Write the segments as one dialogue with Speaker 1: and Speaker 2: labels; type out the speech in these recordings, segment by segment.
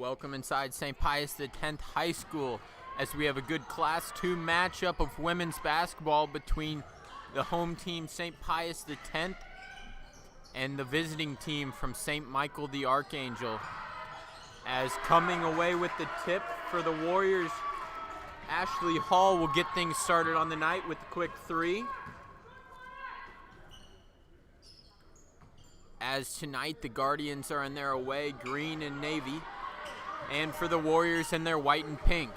Speaker 1: Welcome inside St. Pius X High School as we have a good Class 2 matchup of women's basketball between the home team St. Pius X and the visiting team from St. Michael the Archangel. As coming away with the tip for the Warriors, Ashley Hall will get things started on the night with a quick three. As tonight the Guardians are in their away green and navy, and for the Warriors in their white and pink.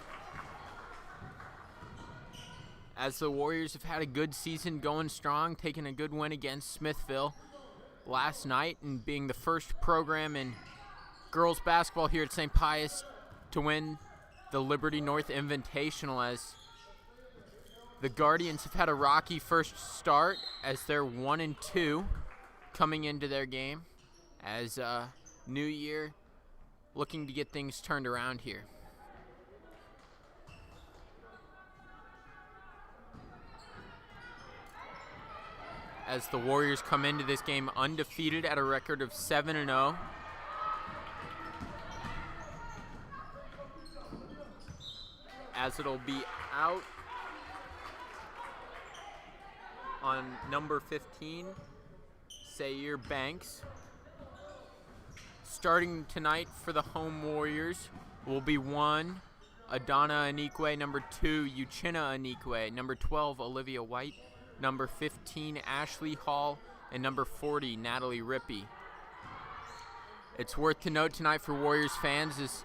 Speaker 1: As the Warriors have had a good season going strong, taking a good win against Smithville last night and being the first program in girls basketball here at St. Pius to win the Liberty North Invitational, as the Guardians have had a rocky first start as they're 1-2 coming into their game, as New Year looking to get things turned around here. As the Warriors come into this game undefeated at a record of 7-0. As it'll be out on number 15, Sayir Banks. Starting tonight for the home Warriors will be 1, Adana Anikwe, number 2, Uchenna Anikwe, number 12, Olivia White, number 15, Ashley Hall, and number 40, Natalie Rippey. It's worth to note tonight for Warriors fans is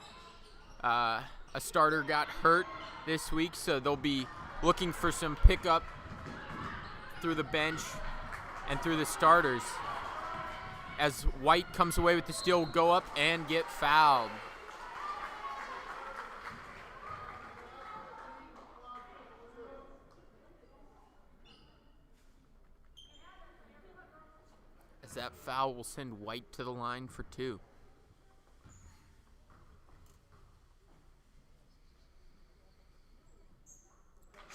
Speaker 1: a starter got hurt this week, so they'll be looking for some pickup through the bench and through the starters. As White comes away with the steal, will go up and get fouled. As that foul will send White to the line for 2.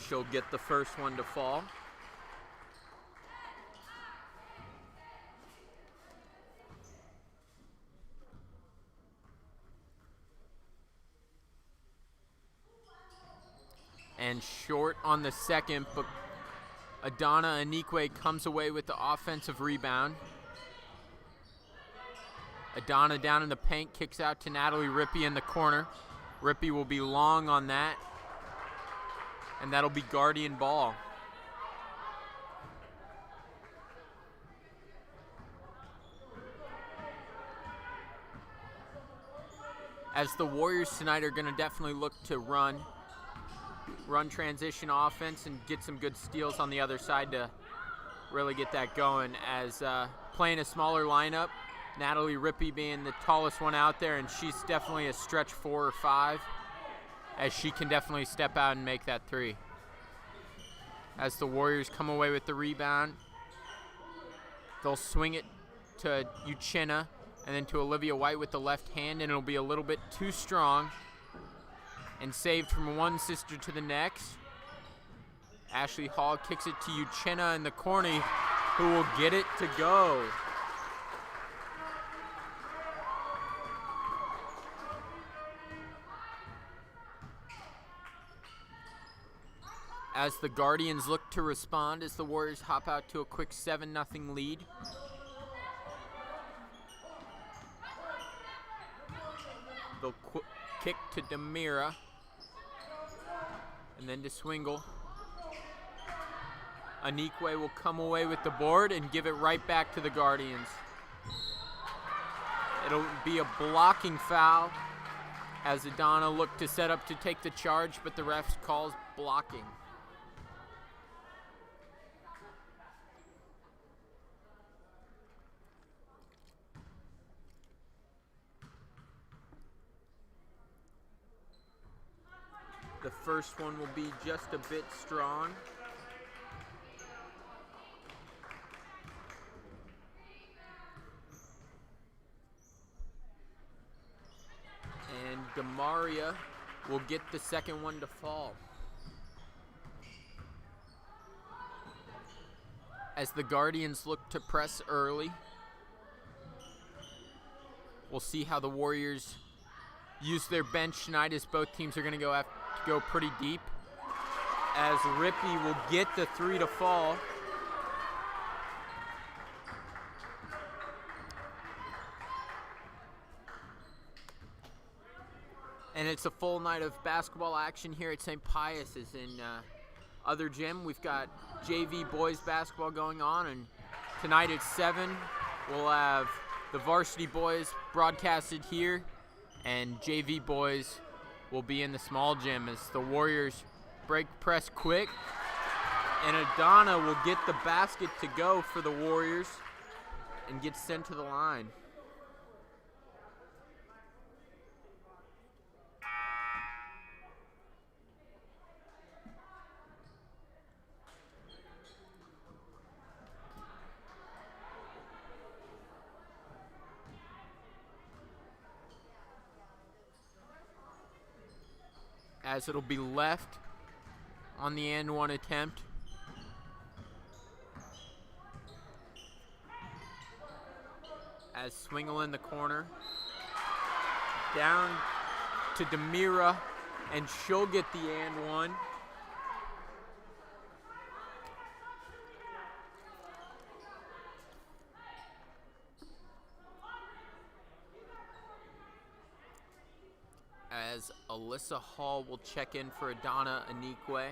Speaker 1: She'll get the first one to fall. And short on the second, but Adana Anikwe comes away with the offensive rebound. Adana down in the paint, kicks out to Natalie Rippey in the corner. Rippey will be long on that, and that'll be Guardian ball. As the Warriors tonight are going to definitely look to run transition offense and get some good steals on the other side to really get that going, as playing a smaller lineup, Natalie Rippey being the tallest one out there, and she's definitely a stretch 4 or 5, as she can definitely step out and make that 3. As the Warriors come away with the rebound, they'll swing it to Uchenna and then to Olivia White with the left hand, and it'll be a little bit too strong and saved from one sister to the next. Ashley Hall kicks it to Uchenna in the corner, who will get it to go. As the Guardians look to respond, as the Warriors hop out to a quick 7-0 lead. They'll kick to Demira, and then to Swingle. Anikwe will come away with the board and give it right back to the Guardians. It'll be a blocking foul as Adana looked to set up to take the charge, but the ref calls blocking. The first one will be just a bit strong. And Demaria will get the second one to fall. As the Guardians look to press early, we'll see how the Warriors use their bench tonight, as both teams are going to have to go pretty deep. As Rippey will get the 3 to fall. And it's a full night of basketball action here at St. Pius. As in other gym, we've got JV boys basketball going on, and tonight at 7 we'll have the varsity boys broadcasted here, and JV boys will be in the small gym as the Warriors break press quick, and Adana will get the basket to go for the Warriors and get sent to the line. As it'll be left on the and one attempt. As Swingle in the corner. Down to Demira, and she'll get the and one. As Alyssa Hall will check in for Adana Anikwe.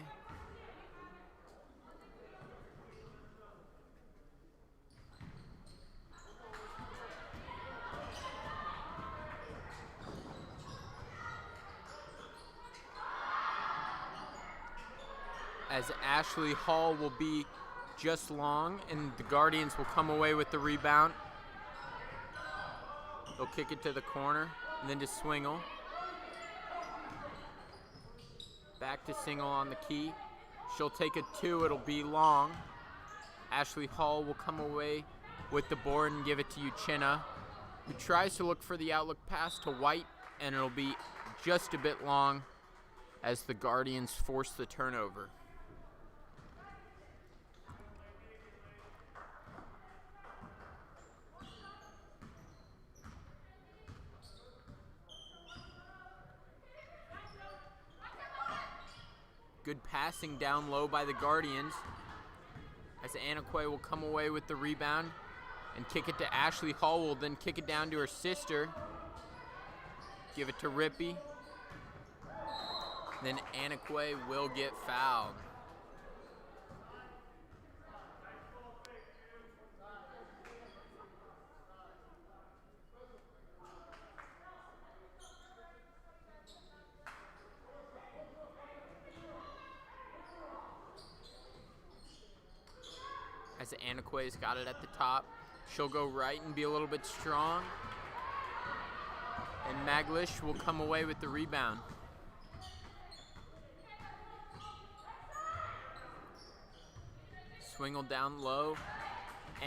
Speaker 1: As Ashley Hall will be just long, and the Guardians will come away with the rebound. They'll kick it to the corner, and then to Swingle. Back to Single on the key. She'll take a 2, it'll be long. Ashley Hall will come away with the board and give it to Uchenna, who tries to look for the outlook pass to White, and it'll be just a bit long as the Guardians force the turnover. Good passing down low by the Guardians, as Anikwe will come away with the rebound and kick it to Ashley Hall, will then kick it down to her sister. Give it to Rippey. Then Anikwe will get fouled. As Anikwe's got it at the top, she'll go right and be a little bit strong. And Maglish will come away with the rebound. Swingle down low.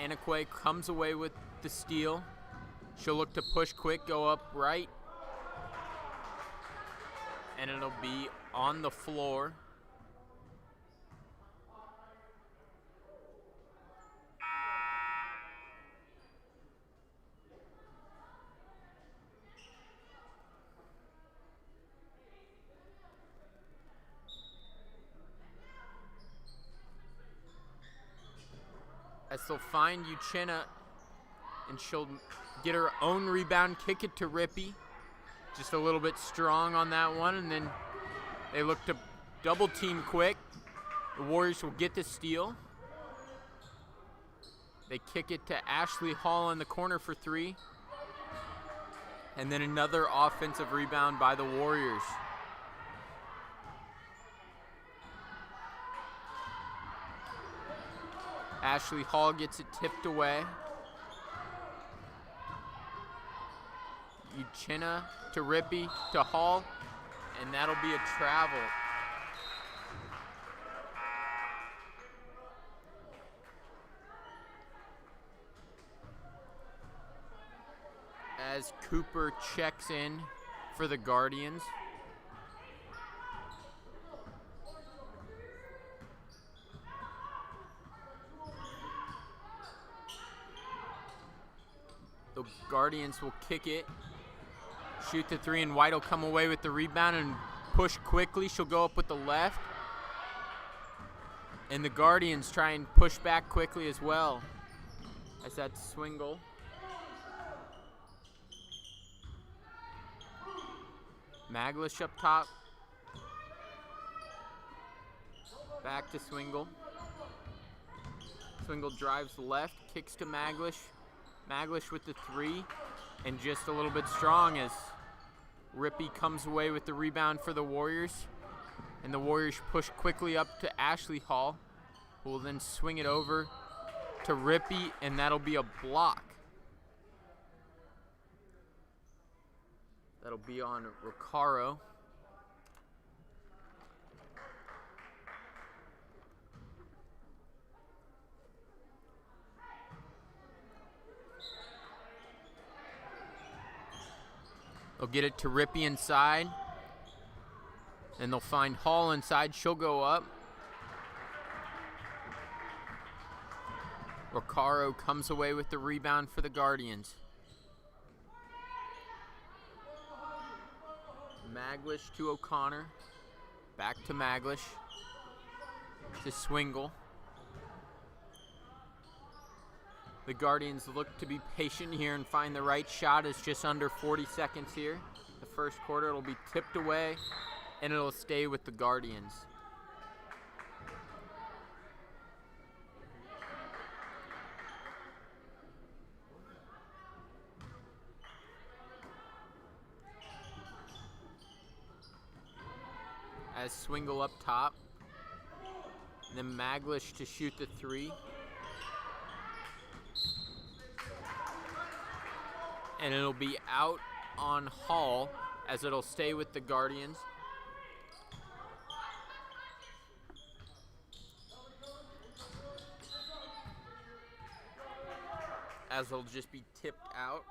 Speaker 1: Anikwe comes away with the steal. She'll look to push quick, go up right. And it'll be on the floor. As they'll find Uchenna, and she'll get her own rebound, kick it to Rippey. Just a little bit strong on that one, and then they look to double team quick. The Warriors will get the steal. They kick it to Ashley Hall in the corner for 3. And then another offensive rebound by the Warriors. Ashley Hall gets it tipped away. Uchenna to Rippey to Hall, and that'll be a travel. As Cooper checks in for the Guardians. The Guardians will kick it. shoot the three, and White will come away with the rebound and push quickly. She'll go up with the left. And the Guardians try and push back quickly as well. As that Swingle. Maglish up top. Back to Swingle. Swingle drives left, kicks to Maglish. Maglish with the three, and just a little bit strong as Rippey comes away with the rebound for the Warriors. And the Warriors push quickly up to Ashley Hall, who will then swing it over to Rippey, and that'll be a block. That'll be on Recaro. They'll get it to Rippey inside. And they'll find Hall inside. She'll go up. Recaro comes away with the rebound for the Guardians. Maglish to O'Connor. Back to Maglish. To Swingle. The Guardians look to be patient here and find the right shot. It's just under 40 seconds here. The first quarter, it'll be tipped away, and it'll stay with the Guardians. As Swingle up top. And then Maglish to shoot the three. And it'll be out on Hall as it'll stay with the Guardians. As it'll just be tipped out.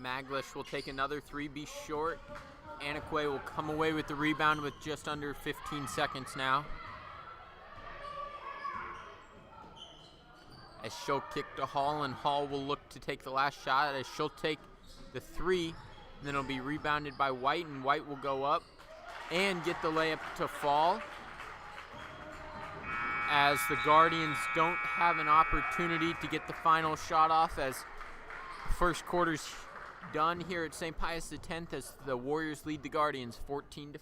Speaker 1: Maglish will take another three, be short. Anakwe will come away with the rebound with just under 15 seconds now. As she'll kick to Hall, and Hall will look to take the last shot as she'll take the three. And then it'll be rebounded by White, and White will go up and get the layup to fall. As the Guardians don't have an opportunity to get the final shot off, as the first quarter's done here at St. Pius X, as the Warriors lead the Guardians 14-5.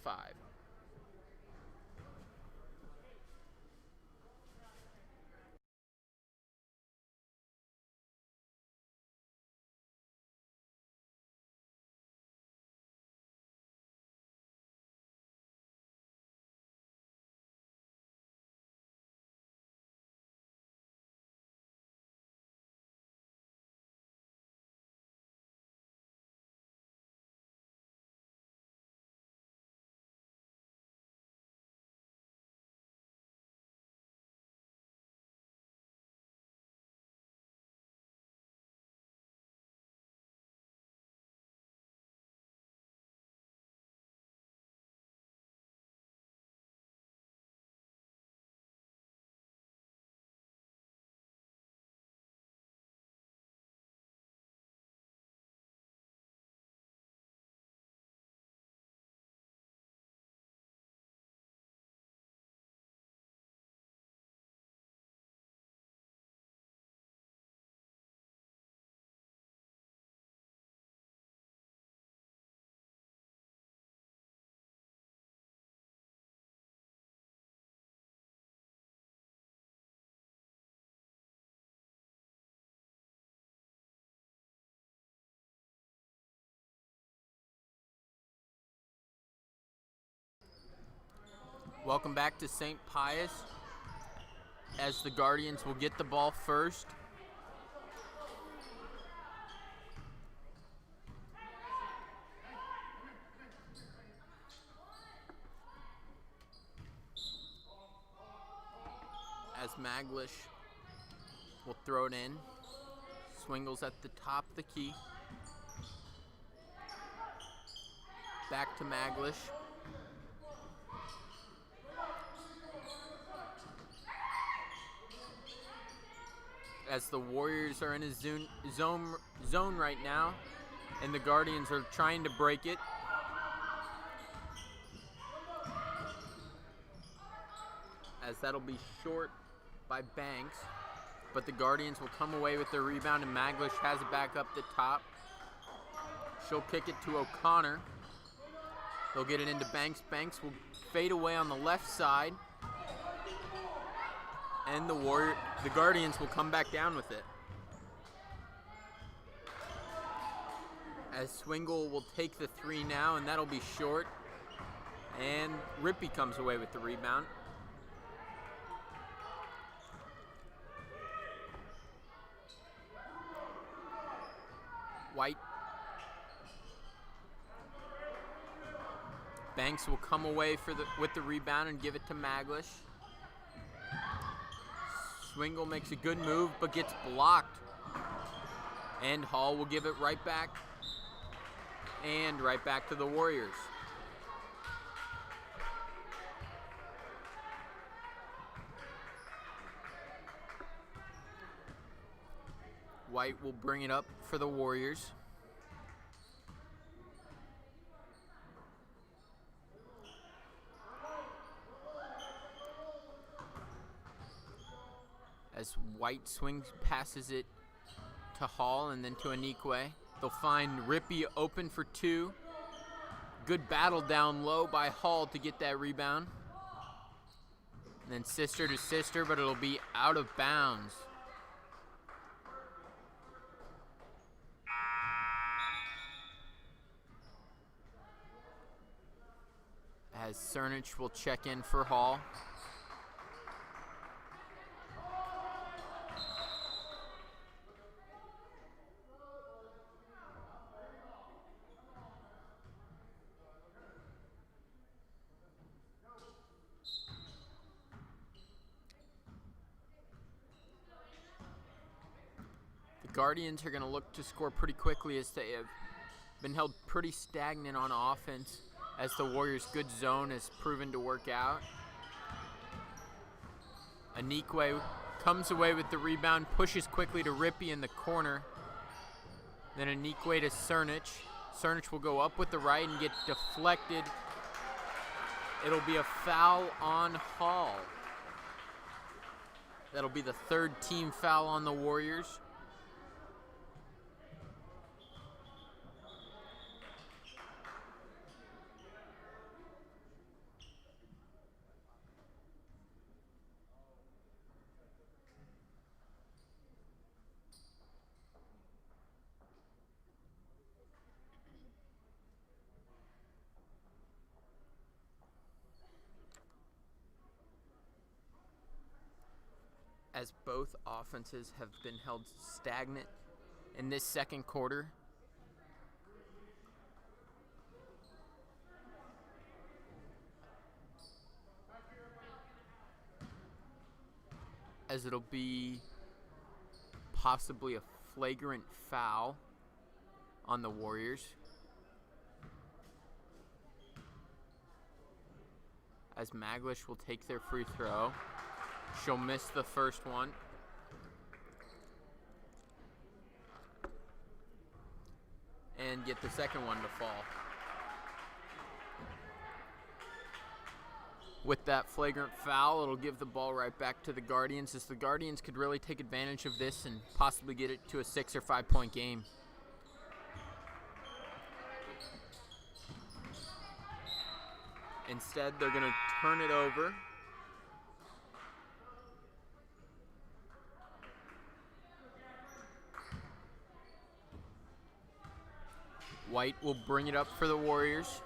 Speaker 1: Welcome back to St. Pius, as the Guardians will get the ball first. As Maglish will throw it in. Swingles at the top of the key. Back to Maglish. as the Warriors are in a zone right now, and the Guardians are trying to break it. As that'll be short by Banks, but the Guardians will come away with the rebound, and Maglish has it back up the top. She'll kick it to O'Connor. They'll get it into Banks. Banks will fade away on the left side, and the Guardians will come back down with it. As Swingle will take the three now, and that'll be short, and Rippey comes away with the rebound. White. Banks will come away with the rebound and give it to Maglish. Swingle makes a good move but gets blocked. And Hall will give it right back. And right back to the Warriors. White will bring it up for the Warriors. As White passes it to Hall and then to Anikwe. They'll find Rippey open for two. Good battle down low by Hall to get that rebound. And then sister to sister, but it'll be out of bounds. As Cernich will check in for Hall. The Guardians are going to look to score pretty quickly as they have been held pretty stagnant on offense, as the Warriors' good zone has proven to work out. Anikwe comes away with the rebound, pushes quickly to Rippey in the corner. Then Anikwe to Cernich. Cernich will go up with the right and get deflected. It'll be a foul on Hall. That'll be the third team foul on the Warriors. As both offenses have been held stagnant in this second quarter. As it'll be possibly a flagrant foul on the Warriors. As Maglish will take their free throw. She'll miss the first one. And get the second one to fall. With that flagrant foul, it'll give the ball right back to the Guardians, as the Guardians could really take advantage of this and possibly get it to a 6 or 5 point game. Instead, they're going to turn it over. White will bring it up for the Warriors.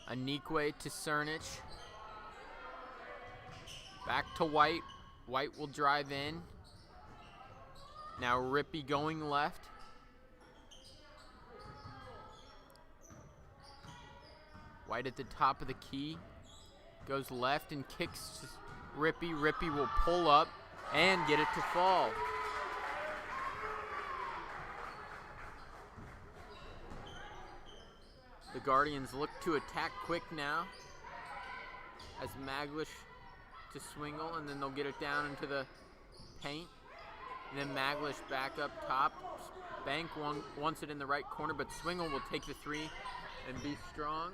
Speaker 1: Anikwe to Cernich. Back to White. White will drive in. Now Rippey going left. White at the top of the key. Goes left and kicks Rippey. Rippey will pull up and get it to fall. The Guardians look to attack quick now, as Maglish to Swingle, and then they'll get it down into the paint. And then Maglish back up top. Bank wants it in the right corner, but Swingle will take the three and be strong.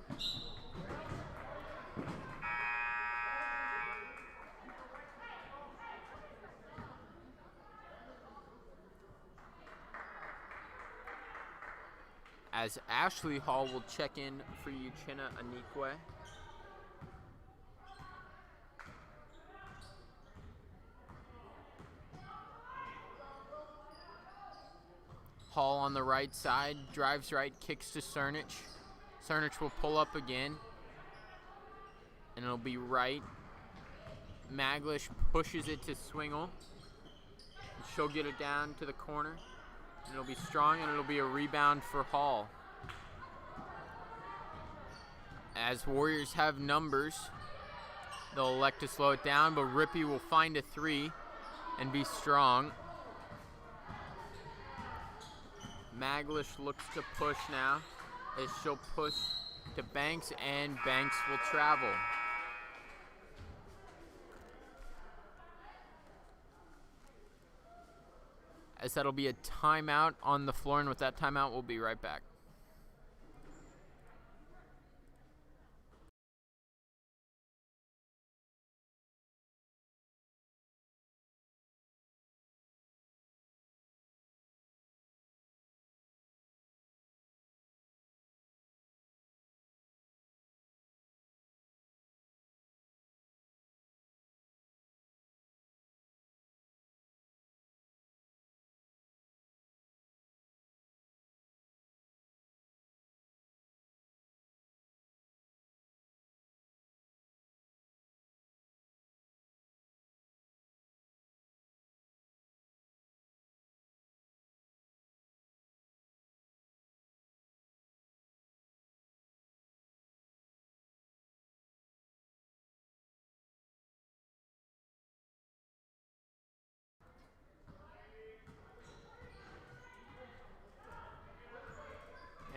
Speaker 1: As Ashley Hall will check in for Uchenna Anikwe. Hall on the right side, drives right, kicks to Cernich. Cernich will pull up again, and it'll be right. Maglish pushes it to Swingle. She'll get it down to the corner, and it'll be strong, and it'll be a rebound for Hall. As Warriors have numbers, they'll elect to slow it down, but Rippey will find a three and be strong. Maglish looks to push now, as she'll push to Banks, and Banks will travel. As that'll be a timeout on the floor, and with that timeout, we'll be right back.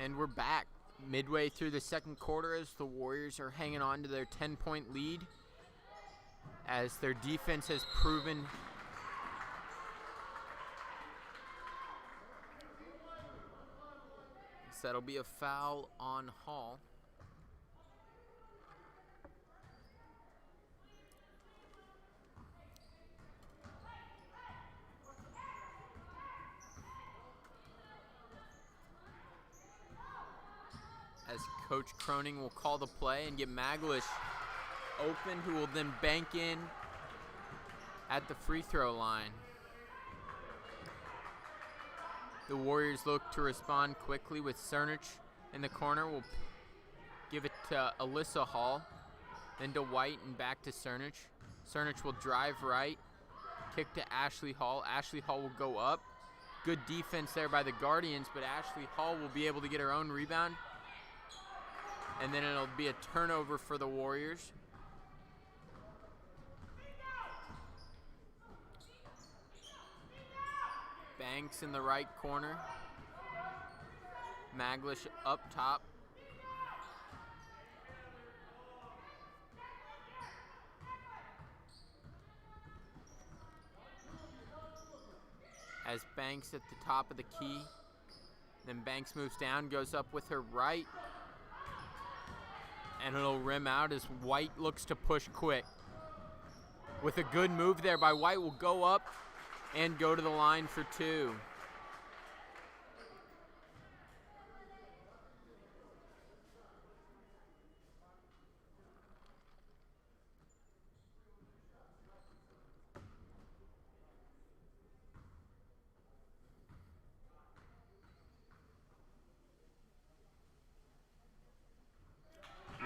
Speaker 1: And we're back midway through the second quarter as the Warriors are hanging on to their 10-point lead, as their defense has proven so that'll be a foul on Hall. As Coach Croning will call the play and get Maglish open, who will then bank in at the free throw line. The Warriors look to respond quickly with Cernich in the corner. Will give it to Alyssa Hall, then to White and back to Cernich. Cernich will drive right, kick to Ashley Hall. Ashley Hall will go up. Good defense there by the Guardians, but Ashley Hall will be able to get her own rebound. And then it'll be a turnover for the Warriors. Banks in the right corner. Maglish up top. As Banks at the top of the key. Then Banks moves down, goes up with her right. And it'll rim out as White looks to push quick. With a good move there by White, will go up and go to the line for two.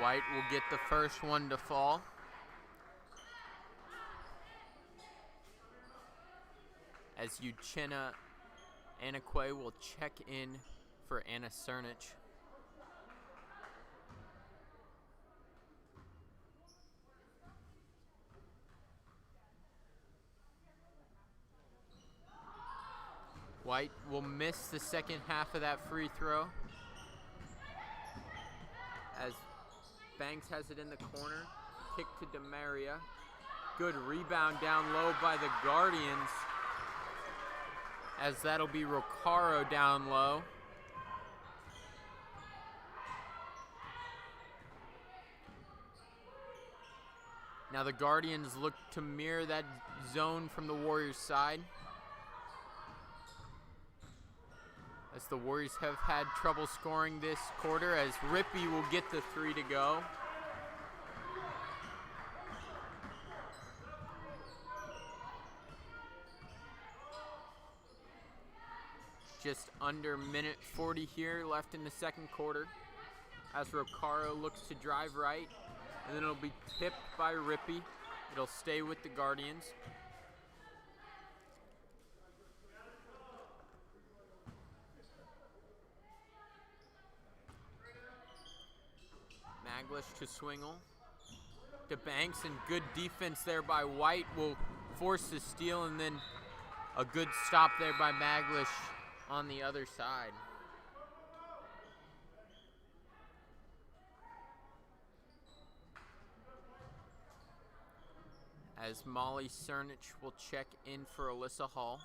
Speaker 1: White will get the first one to fall. As Uchenna Anikwe will check in for Anna Cernich. White will miss the second half of that free throw, as Banks has it in the corner, kick to Demaria. Good rebound down low by the Guardians, as that'll be Rocaro down low. Now the Guardians look to mirror that zone from the Warriors side, as the Warriors have had trouble scoring this quarter, as Rippey will get the 3 to go. Just under minute 40 here left in the second quarter, as Rocaro looks to drive right, and then it'll be tipped by Rippey. It'll stay with the Guardians. Maglish to Swingle. To Banks, and good defense there by White will force the steal, and then a good stop there by Maglish on the other side. As Molly Cernich will check in for Alyssa Hall.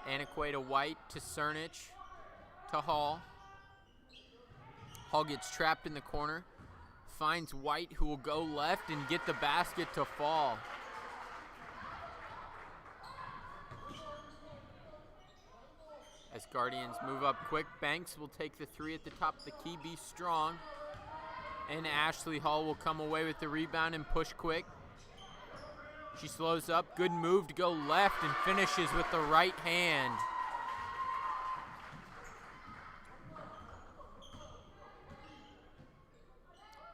Speaker 1: Anakwe to White, to Cernich, to Hall. Hall gets trapped in the corner, finds White, who will go left and get the basket to fall. As Guardians move up quick, Banks will take the 3 at the top of the key, be strong. And Ashley Hall will come away with the rebound and push quick. She slows up, good move to go left and finishes with the right hand.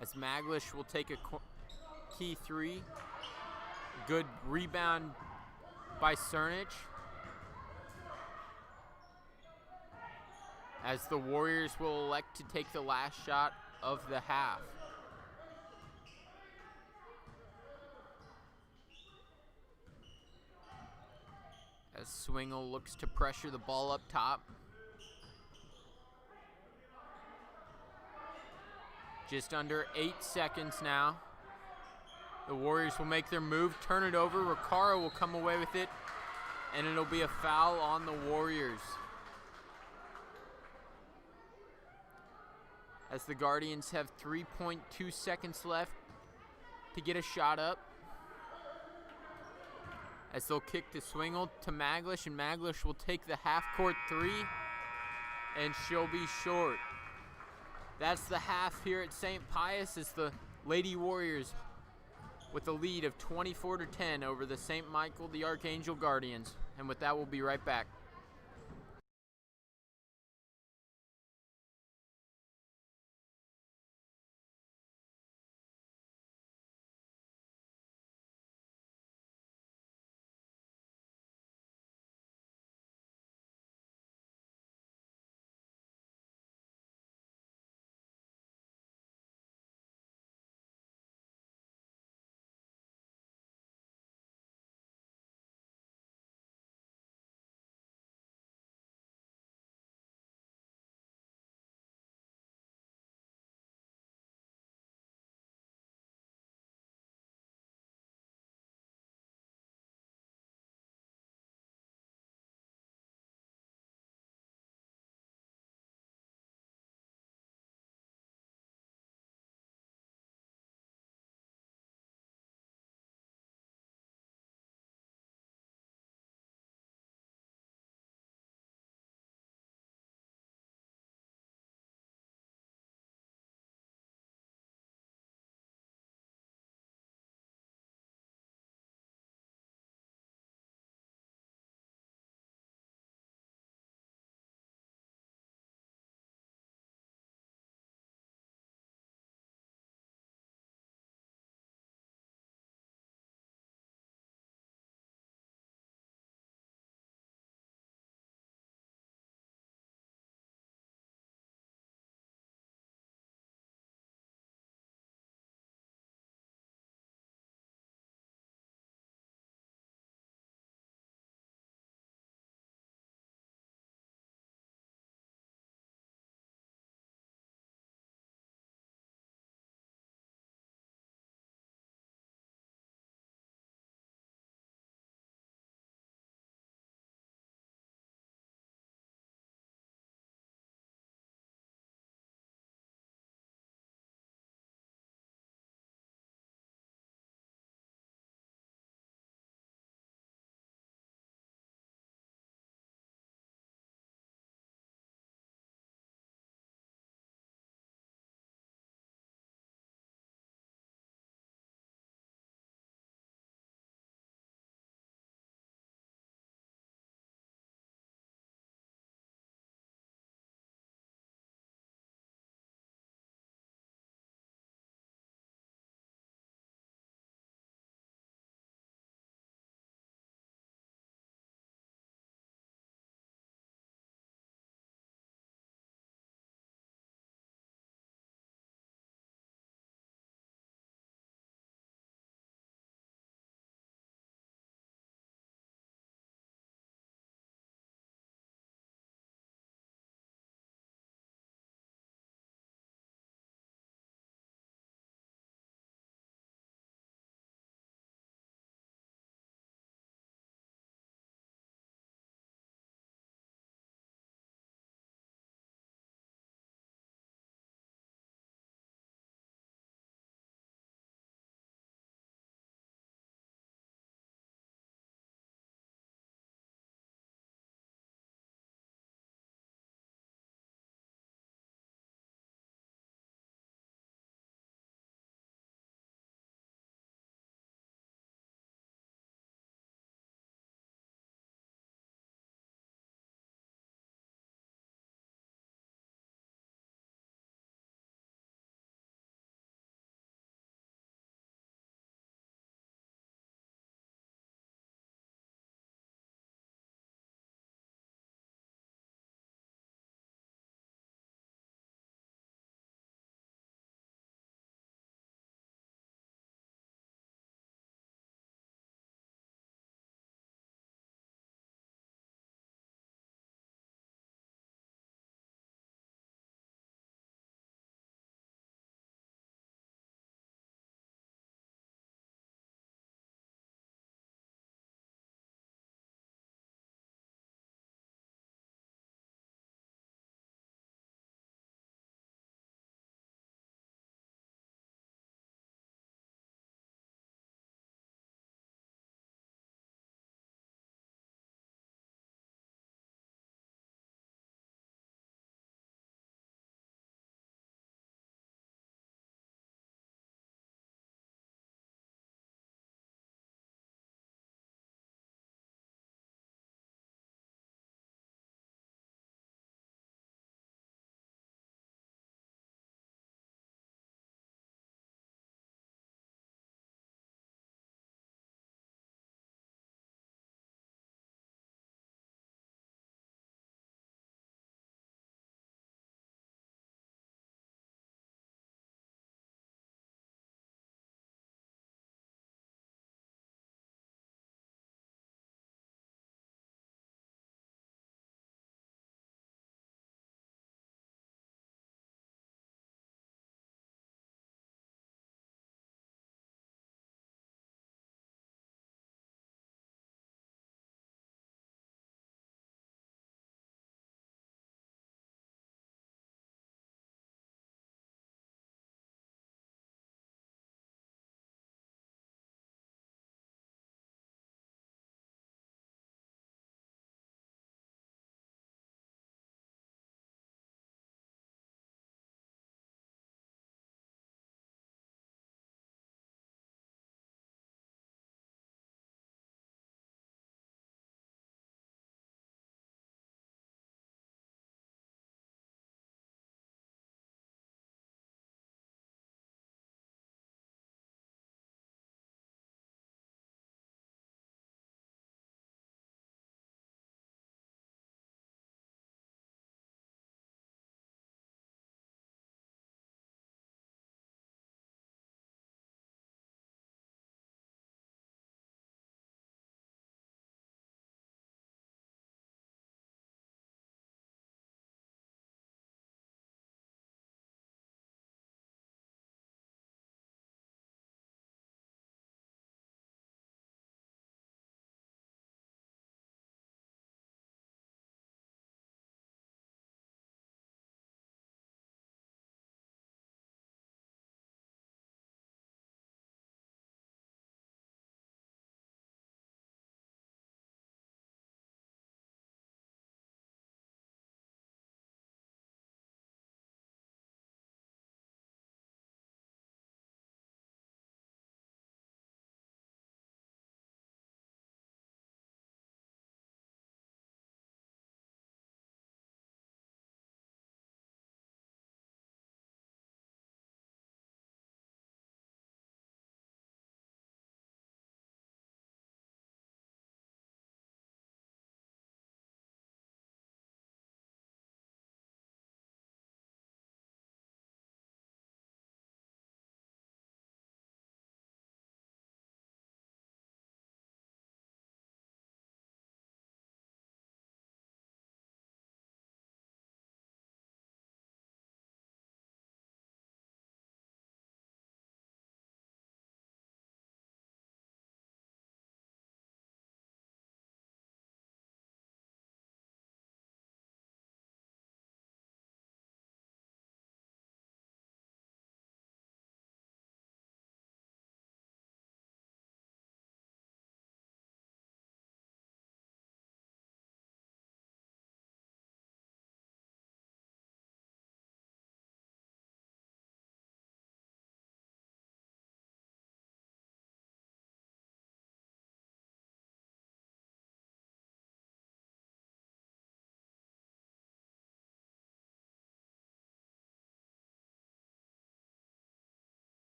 Speaker 1: As Maglish will take a key 3. Good rebound by Cernich. As the Warriors will elect to take the last shot of the half. As Swingle looks to pressure the ball up top. Just under 8 seconds now. The Warriors will make their move, turn it over. Rocaro will come away with it, and it'll be a foul on the Warriors. As the Guardians have 3.2 seconds left to get a shot up. As they'll kick to Swingle to Maglish, and Maglish will take the half-court 3, and she'll be short. That's the half here at St. Pius, as the Lady Warriors with a lead of 24-10 over the St. Michael the Archangel Guardians. And with that, we'll be right back.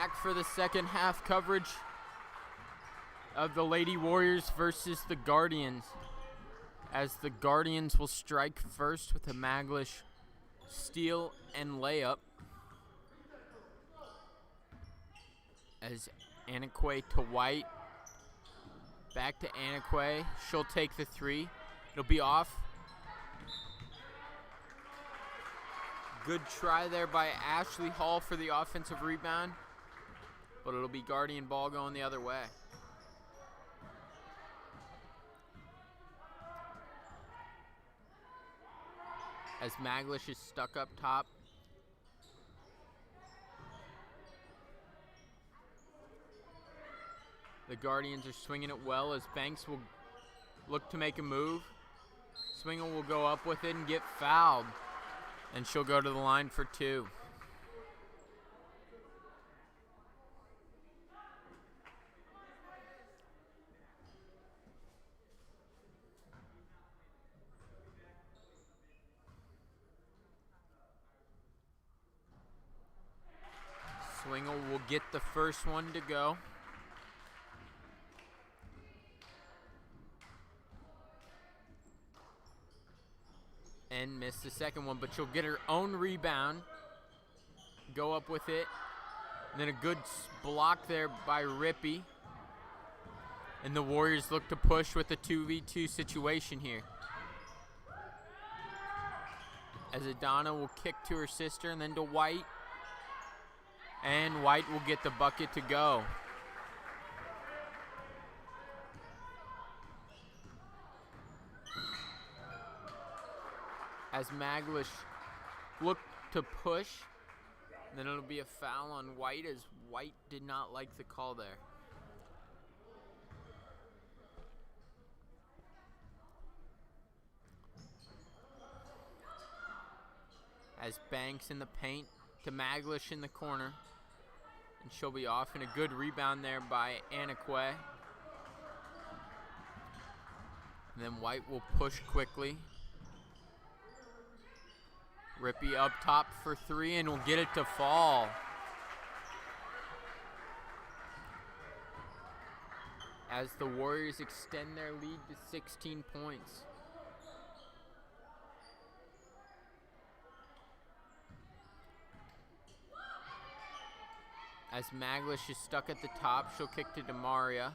Speaker 1: back for the second half coverage of the Lady Warriors versus the Guardians, as the Guardians will strike first with a Maglish steal and layup, as Anique to White, back to Anique. She'll take the three. It'll be off. Good try there by Ashley Hall for the offensive rebound, but it'll be Guardian ball going the other way. As Maglish is stuck up top. The Guardians are swinging it well as Banks will look to make a move. Swingle will go up with it and get fouled, and she'll go to the line for two. Swingle will get the first one to go. And missed the second one, but she'll get her own rebound, go up with it, and then a good block there by Rippey. And the Warriors look to push with a 2v2 situation here. As Adana will kick to her sister and then to White. And White will get the bucket to go. As Maglish look to push, then it'll be a foul on White, as White did not like the call there. As Banks in the paint to Maglish in the corner, and she'll be off, and a good rebound there by Anique. And then White will push quickly. Rippey up top for three and will get it to fall. As the Warriors extend their lead to 16 points. As Maglish is stuck at the top, she'll kick to Demaria.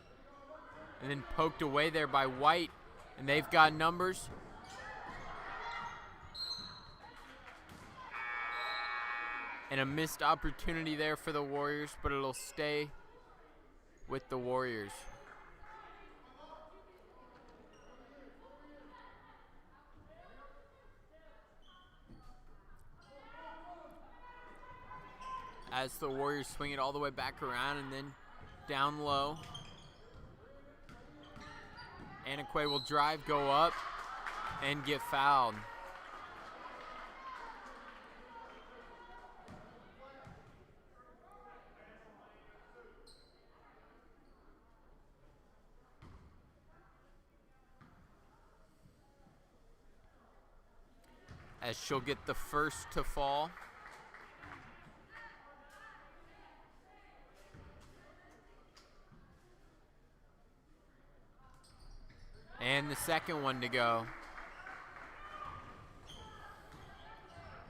Speaker 1: And then poked away there by White, and they've got numbers. And a missed opportunity there for the Warriors, but it'll stay with the Warriors. As the Warriors swing it all the way back around and then down low. Anique will drive, go up, and get fouled. As she'll get the first to fall. And the second one to go.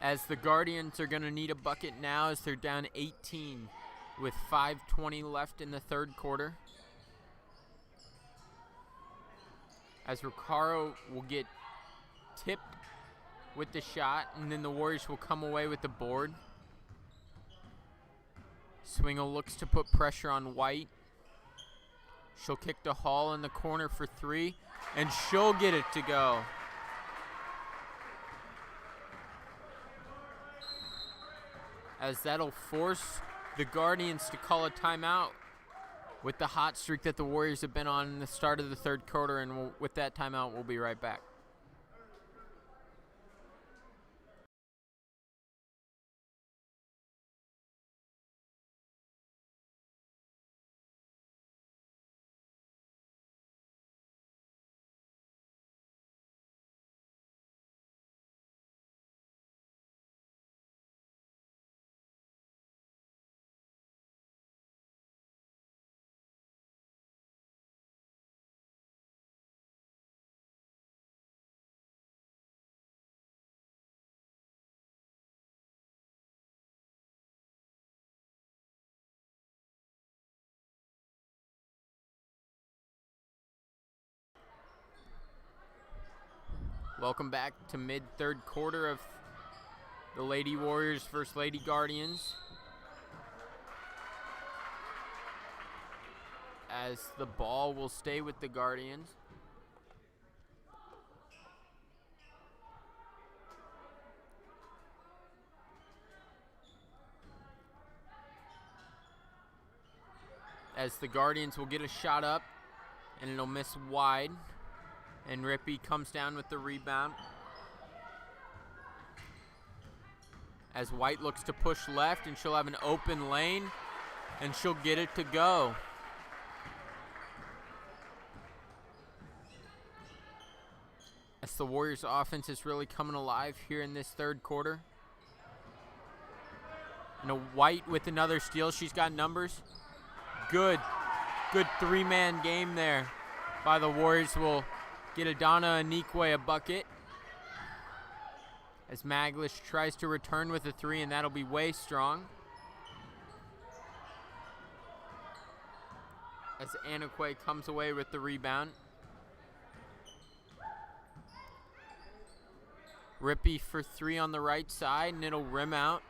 Speaker 1: As the Guardians are going to need a bucket now, as they're down 18 with 5:20 left in the third quarter. As Recaro will get tipped with the shot, and then the Warriors will come away with the board. Swingle looks to put pressure on White. She'll kick to Hall in the corner for three, and she'll get it to go. As that'll force the Guardians to call a timeout with the hot streak that the Warriors have been on in the start of the third quarter, and with that timeout, we'll be right back. Welcome back to mid-third quarter of the Lady Warriors versus Lady Guardians. As the ball will stay with the Guardians. As the Guardians will get a shot up, and it'll miss wide. And Rippey comes down with the rebound. As White looks to push left, and she'll have an open lane, and she'll get it to go. As the Warriors offense is really coming alive here in this third quarter. And a White with another steal. She's got numbers. Good three-man game there by the Warriors. Will get Adana Anikwe a bucket. As Maglish tries to return with a three, and that'll be way strong. As Anikwe comes away with the rebound. Rippey for three on the right side, and it'll rim out.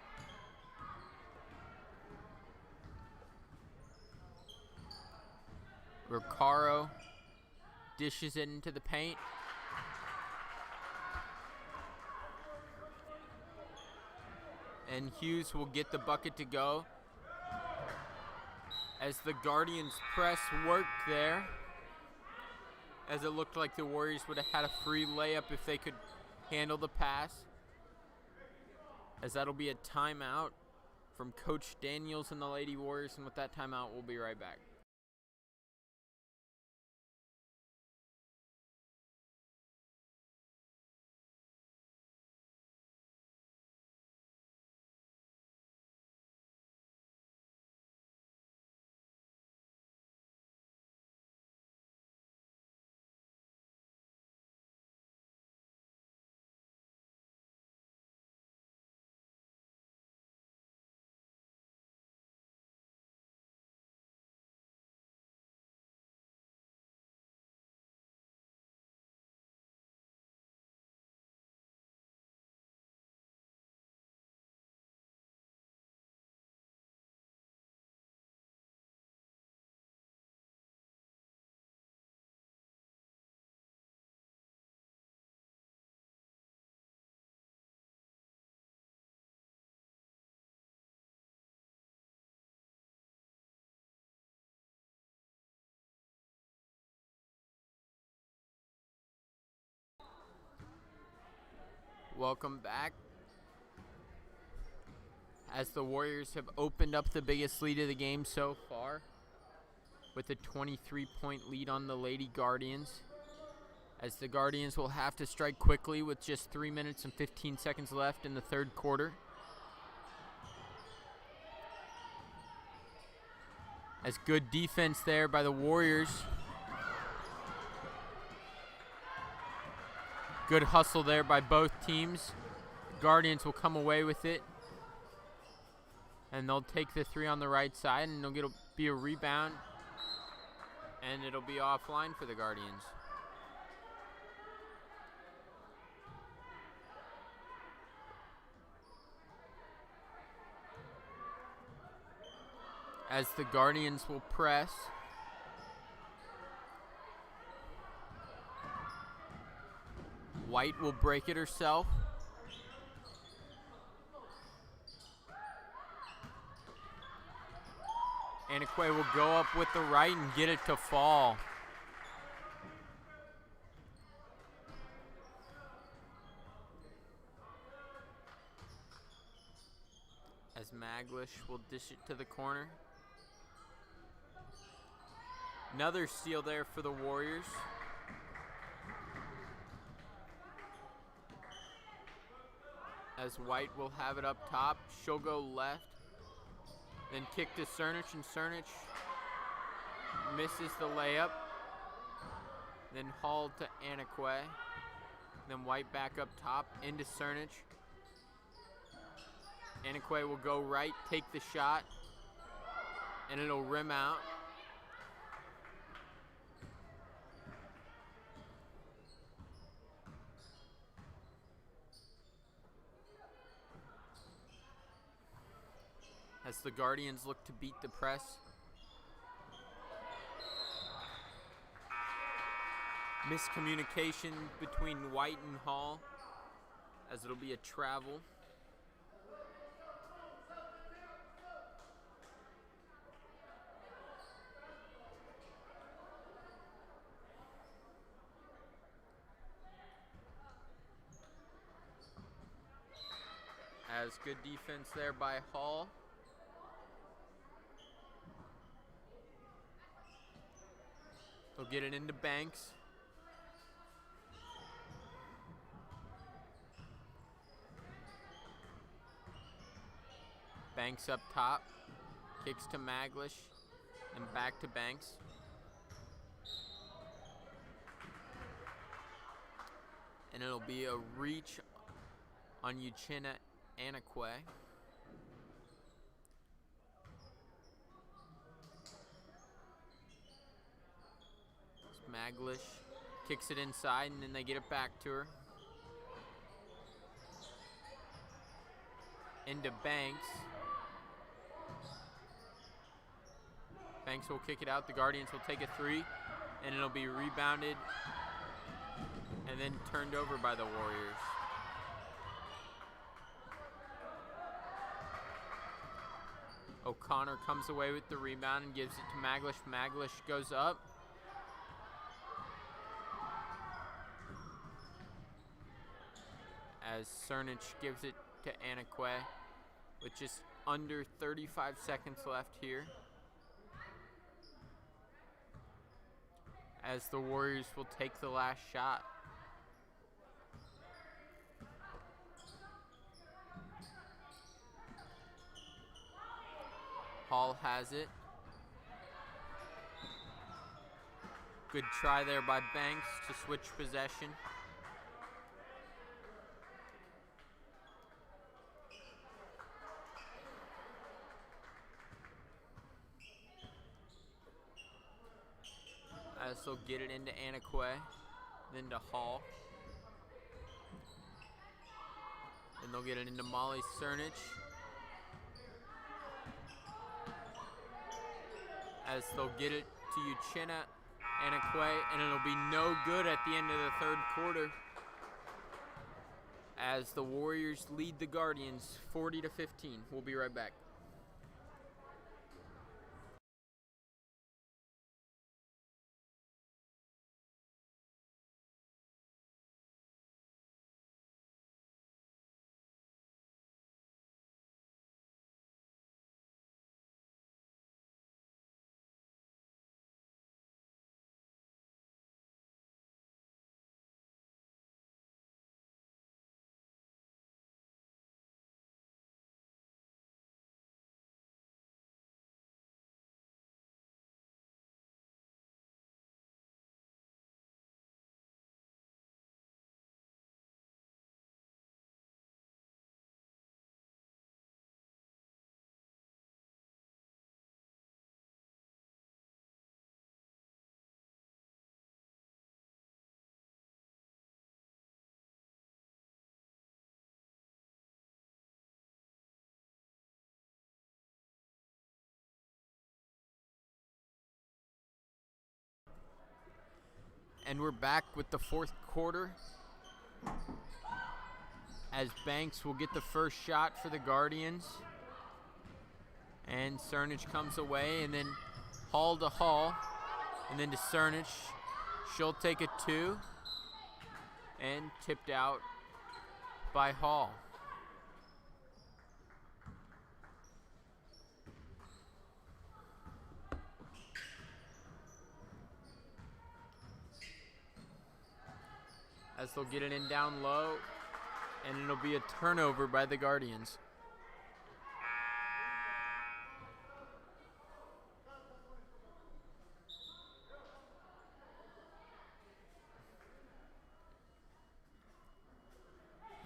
Speaker 1: Recaro dishes it into the paint. And Hughes will get the bucket to go. As the Guardians press worked there. As it looked like the Warriors would have had a free layup if they could handle the pass. As that'll be a timeout from Coach Daniels and the Lady Warriors. And with that timeout, we'll be right back. Welcome back. As the Warriors have opened up the biggest lead of the game so far with a 23-point lead on the Lady Guardians. As the Guardians will have to strike quickly with just 3 minutes and 15 seconds left in the third quarter. As good defense there by the Warriors. Good hustle there by both teams. Guardians will come away with it. And they'll take the three on the right side, and it'll be a rebound. And it'll be offline for the Guardians. As the Guardians will press. White will break it herself. Anikwe will go up with the right and get it to fall. As Maglish will dish it to the corner. Another steal there for the Warriors. As White will have it up top. She'll go left. Then kick to Cernich, and Cernich misses the layup. Then hauled to Anikwe. Then White back up top into Cernich. Anikwe will go right, take the shot, and it'll rim out. as the Guardians look to beat the press. Miscommunication between White and Hall, as it'll be a travel. As good defense there by Hall. They'll get it into Banks. Banks up top, kicks to Maglish, and back to Banks. And it'll be a reach on Uchenna Anaque. Maglish kicks it inside, and then they get it back to her. Into Banks. Banks will kick it out. The Guardians will take a 3, and it'll be rebounded and then turned over by the Warriors. O'Connor comes away with the rebound and gives it to Maglish. Maglish goes up. As Cernich gives it to Anaque with just under 35 seconds left here. As the Warriors will take the last shot. Hall has it. Good try there by Banks to switch possession. As they'll get it into Anaque, then to Hall. Then they'll get it into Molly Cernich. As they'll get it to Uchenna Anaque, and it'll be no good at the end of the third quarter. As the Warriors lead the Guardians 40-15. We'll be right back. And we're back with the fourth quarter, as Banks will get the first shot for the Guardians. And Cernich comes away, and then Hall to Hall, and then to Cernich. She'll take a 2, and tipped out by Hall. As they'll get it in down low, and it'll be a turnover by the Guardians.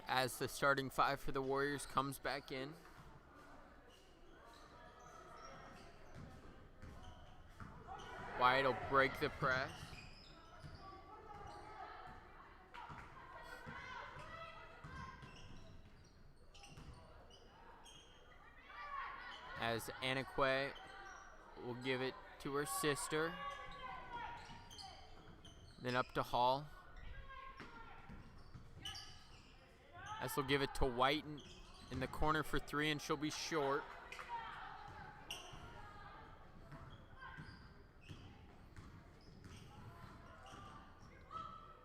Speaker 1: As the starting 5 for the Warriors comes back in. Wyatt will break the press. As as Anakwe will give it to her sister. Then up to Hall. As will give it to White in the corner for 3, and she'll be short.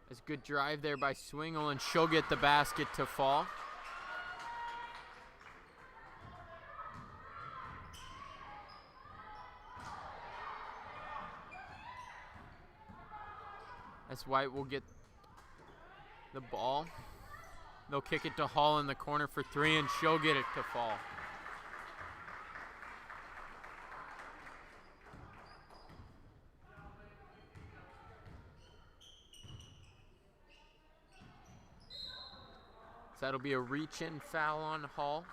Speaker 1: As good drive there by Swingle, and she'll get the basket to fall. As White will get the ball. They'll kick it to Hall in the corner for 3, and she'll get it to fall. So that'll be a reach-in foul on Hall.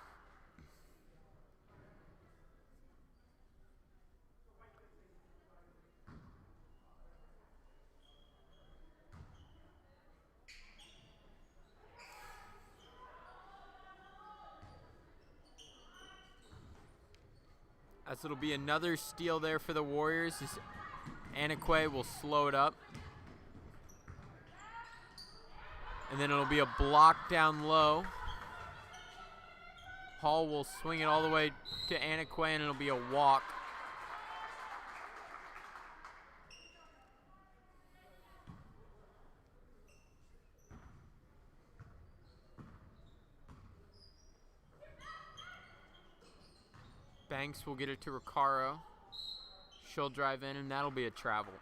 Speaker 1: As it'll be another steal there for the Warriors. Anakwe will slow it up. And then it'll be a block down low. Hall will swing it all the way to Anakwe, and it'll be a walk. Banks will get it to Recaro. She'll drive in, and that'll be a travel.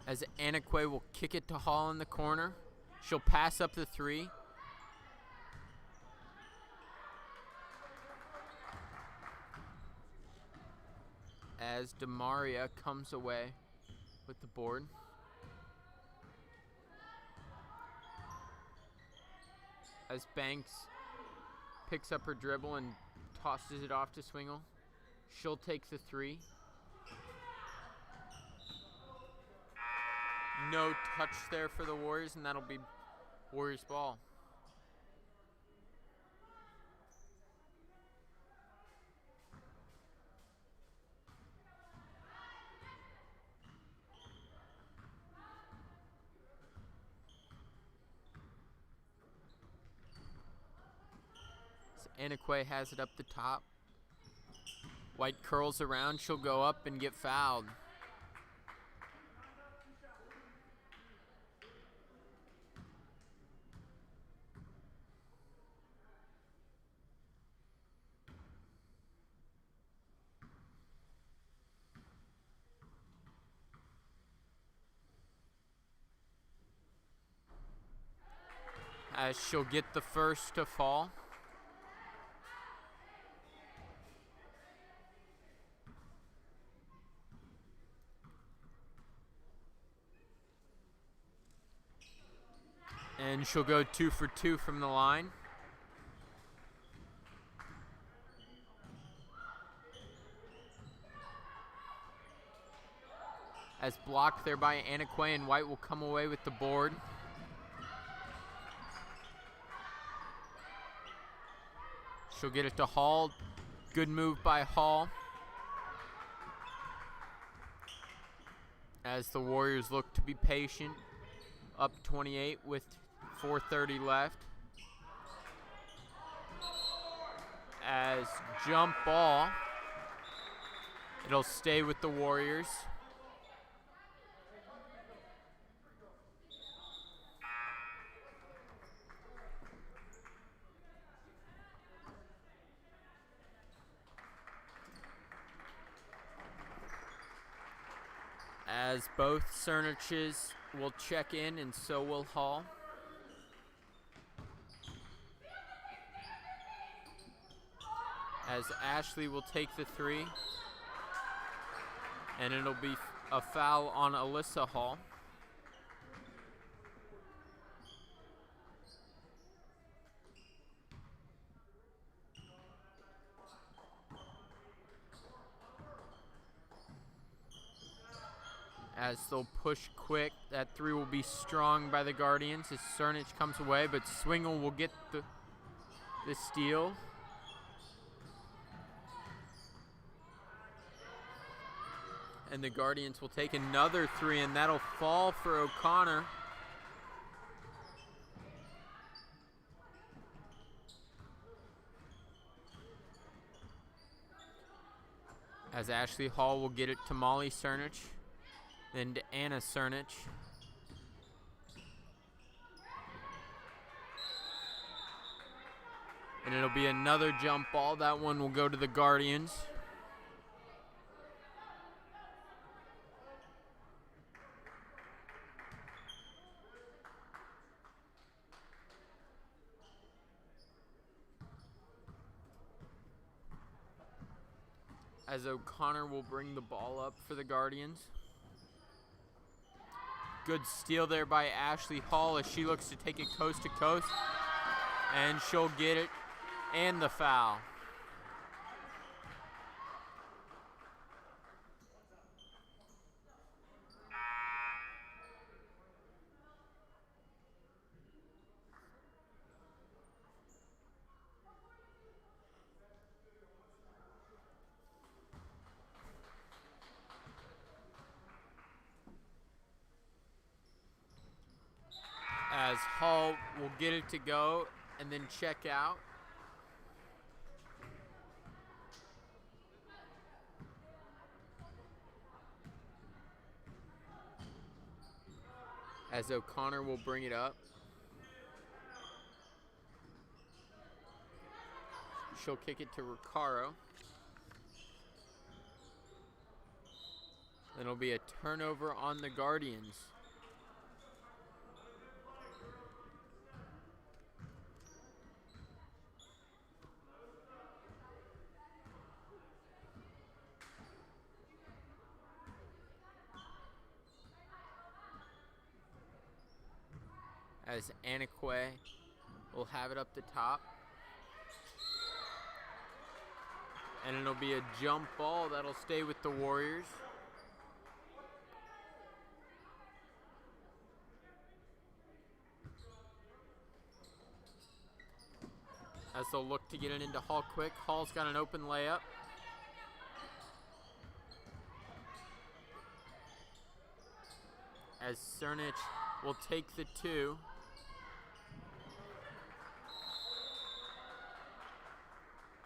Speaker 1: As Anakwe will kick it to Hall in the corner. She'll pass up the 3. As Demaria comes away with the board. As Banks picks up her dribble and tosses it off to Swingle. She'll take the 3. No touch there for the Warriors, and that'll be Warriors ball. Anakwe has it up the top. White curls around. She'll go up and get fouled. As she'll get the first to fall. And she'll go 2 for 2 from the line. As blocked there by Anakwe, and White will come away with the board. She'll get it to Hall. Good move by Hall. As the Warriors look to be patient. Up 28 with 4:30 left. As jump ball. It'll stay with the Warriors. As both Cerniches will check in, and so will Hall. As Ashley will take the 3. And it'll be a foul on Alyssa Hall. As they'll push quick, that 3 will be strong by the Guardians as Cernich comes away, but Swingle will get the steal. And the Guardians will take another 3, and that'll fall for O'Connor. As Ashley Hall will get it to Molly Cernich, then to Anna Cernich. And it'll be another jump ball. That one will go to the Guardians. As O'Connor will bring the ball up for the Guardians. Good steal there by Ashley Hall as she looks to take it coast to coast. And she'll get it and the foul. As Hall will get it to go and then check out. As O'Connor will bring it up. She'll kick it to Recaro. Then it'll be a turnover on the Guardians. As Anique will have it up the top. And it'll be a jump ball that'll stay with the Warriors. As they'll look to get it into Hall quick. Hall's got an open layup. As Cernich will take the 2.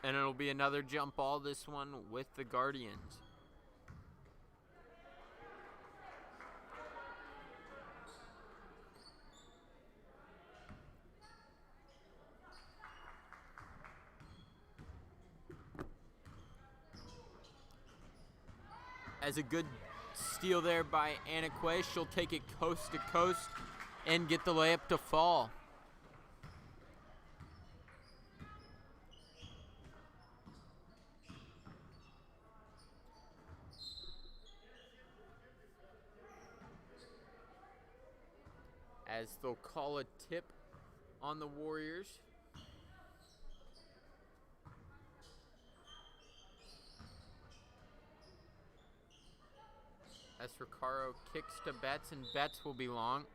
Speaker 1: And it'll be another jump ball, this one with the Guardians. As a good steal there by Anique, she'll take it coast to coast and get the layup to fall. As they'll call a tip on the Warriors. As Recaro kicks to Betts, and Betts will be long.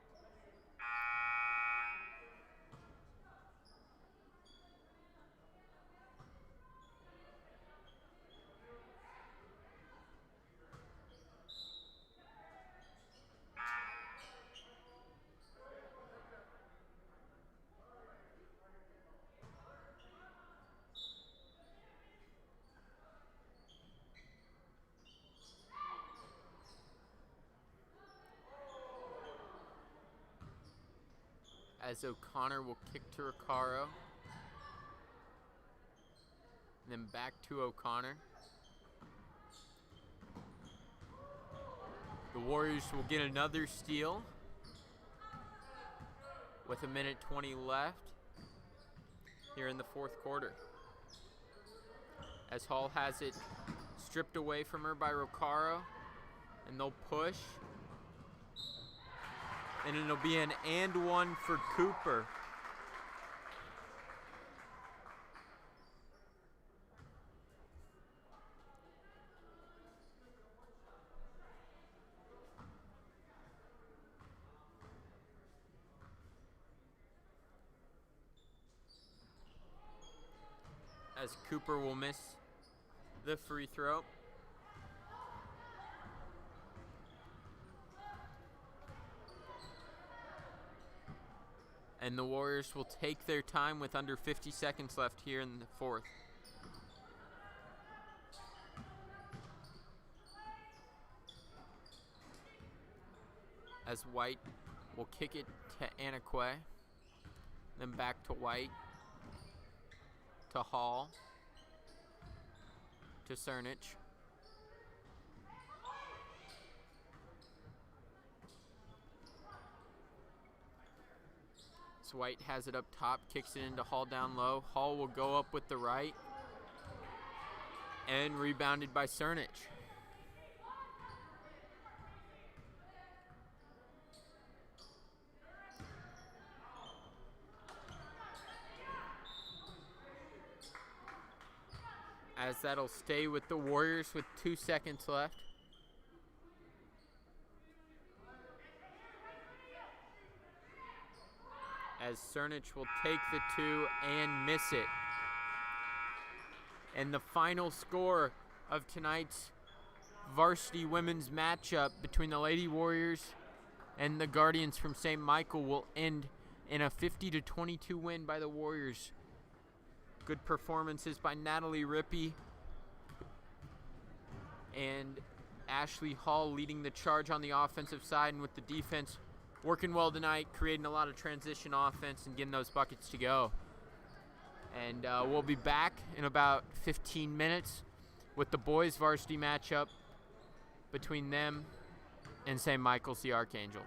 Speaker 1: As O'Connor will kick to Recaro. Then back to O'Connor. The Warriors will get another steal with 1:20 left here in the fourth quarter. As Hall has it stripped away from her by Recaro, and they'll push. And it'll be an and one for Cooper. as Cooper will miss the free throw. And the Warriors will take their time with under 50 seconds left here in the fourth. As White will kick it to Anakwe, then back to White, to Hall, to Cernich. So White has it up top, kicks it into Hall down low. Hall will go up with the right, and rebounded by Cernich. As that'll stay with the Warriors with 2 seconds left. As Cernich will take the 2 and miss it. And the final score of tonight's varsity women's matchup between the Lady Warriors and the Guardians from St. Michael will end in a 50-22 win by the Warriors. Good performances by Natalie Rippey and Ashley Hall leading the charge on the offensive side, and with the defense working well tonight, creating a lot of transition offense and getting those buckets to go. And we'll be back in about 15 minutes with the boys varsity matchup between them and St. Michael's the Archangel.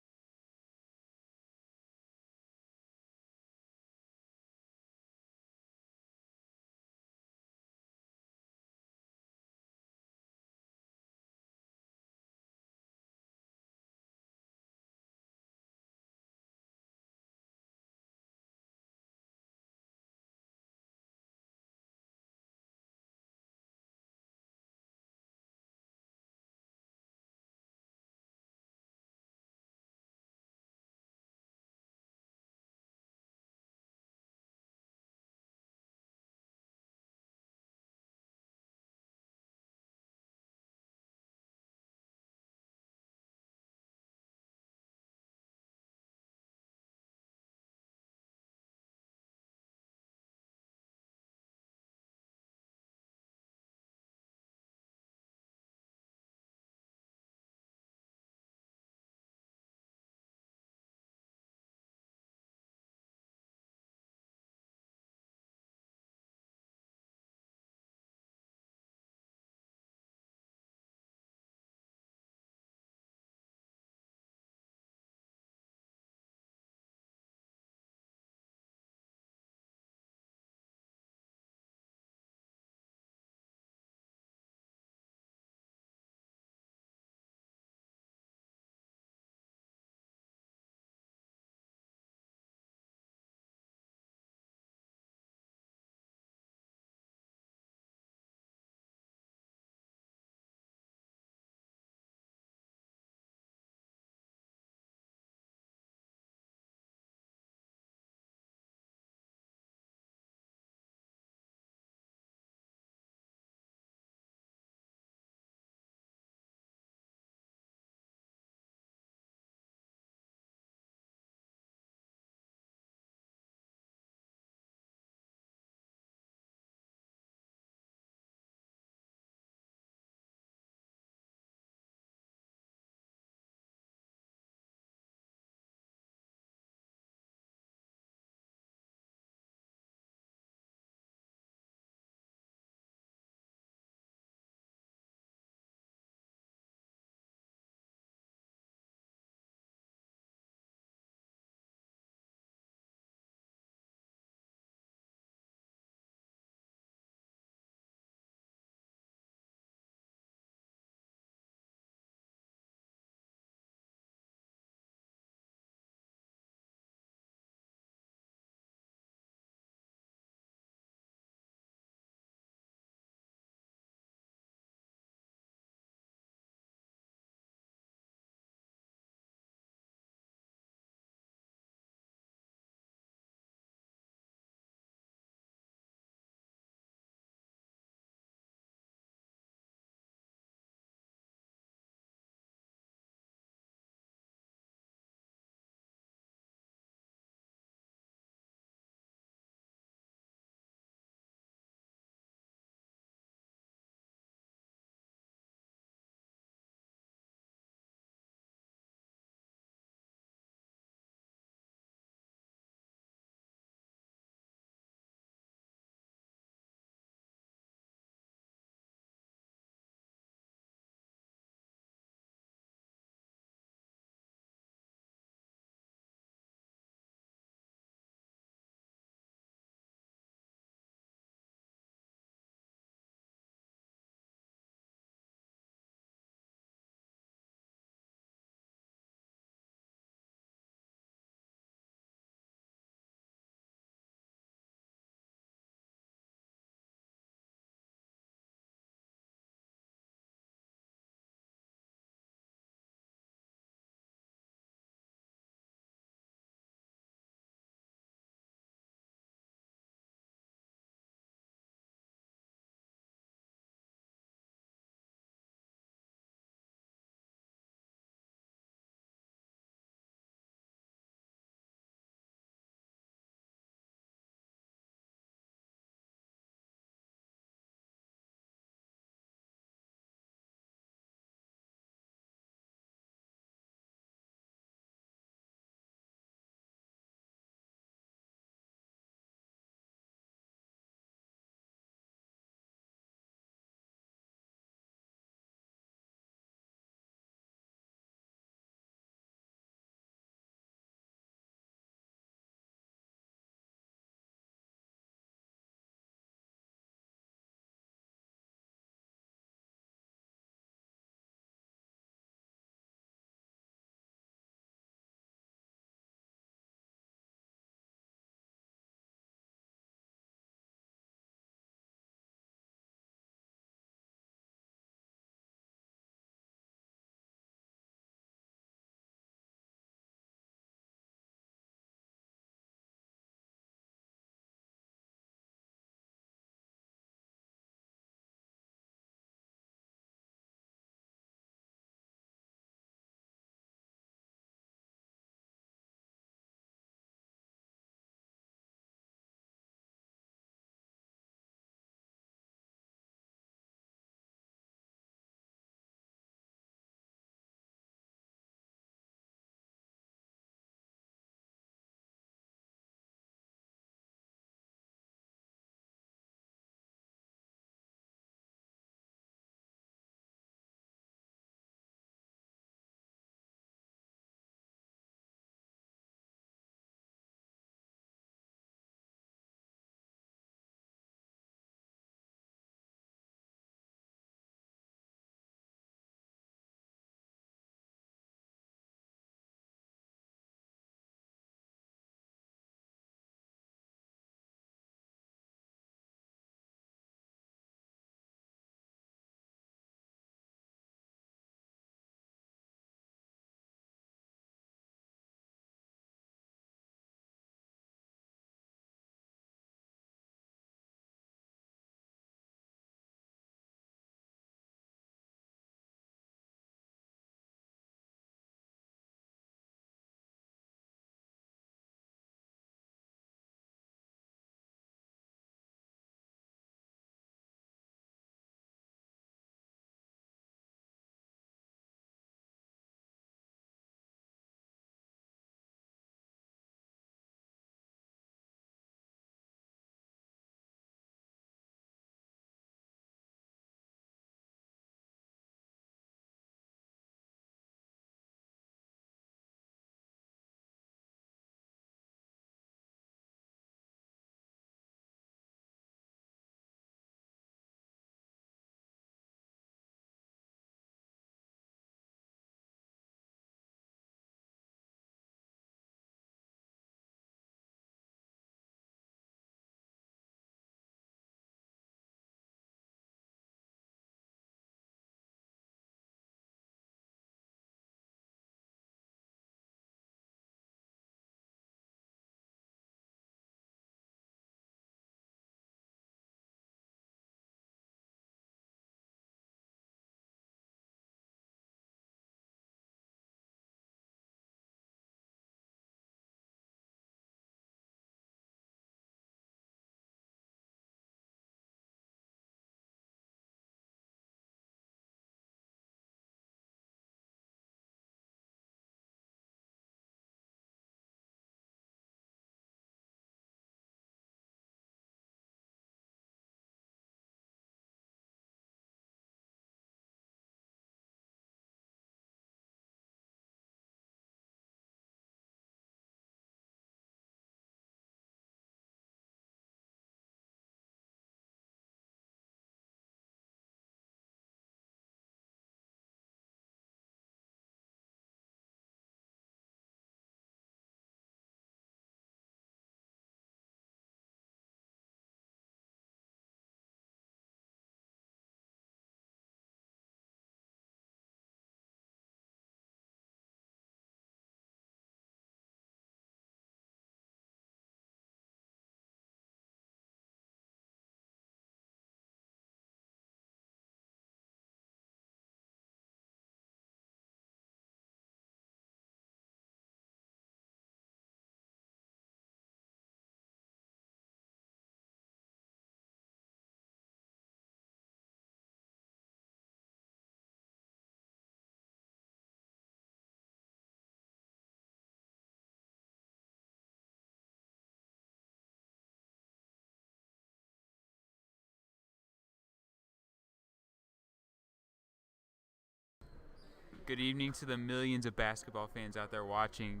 Speaker 2: Good evening to the millions of basketball fans out there watching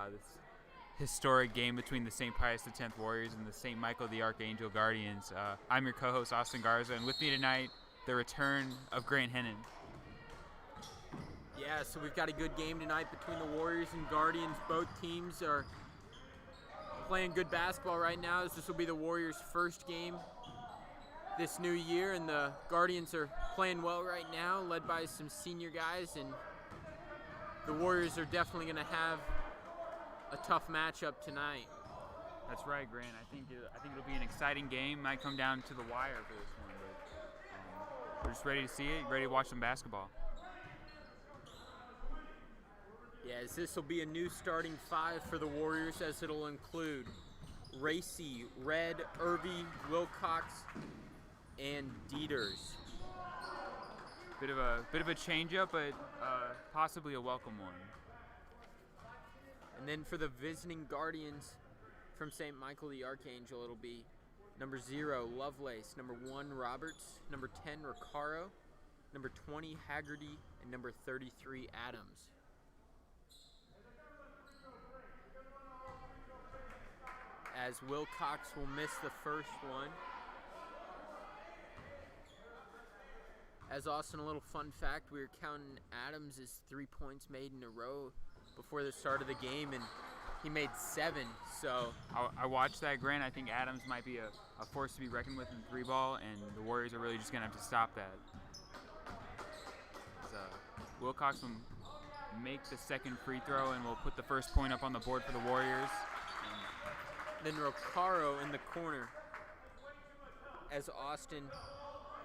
Speaker 2: this historic game between the St. Pius X Warriors and the St. Michael the Archangel Guardians. I'm your co-host, Austin Garza, and with me tonight, the return of Grant Hennon.
Speaker 1: Yeah, so we've got a good game tonight between the Warriors and Guardians. Both teams are playing good basketball right now, as this will be the Warriors' first game this new year, and the Guardians are playing well right now, led by some senior guys, and the Warriors are definitely going to have a tough matchup tonight.
Speaker 2: That's right, Grant. I think it'll be an exciting game. Might come down to the wire for this one, but we're just ready to see it, ready to watch some basketball.
Speaker 1: Yeah, as this will be a new starting five for the Warriors, as it'll include Racy, Red, Irby, Wilcox, and Dieters.
Speaker 2: Bit of a change-up, but possibly a welcome one.
Speaker 1: And then for the visiting Guardians from St. Michael the Archangel, it'll be number 0, Lovelace, number 1, Roberts, number 10, Recaro, number 20, Haggerty, and number 33, Adams. As Wilcox will miss the first one. As Austin, a little fun fact, we were counting Adams as 3 points made in a row before the start of the game, and he made 7. So
Speaker 2: I watched that, Grant. I think Adams might be a force to be reckoned with in 3-ball, and the Warriors are really just going to have to stop that. Wilcox will make the second free throw, and will put the first point up on the board for the Warriors.
Speaker 1: Then Recaro in the corner. As Austin,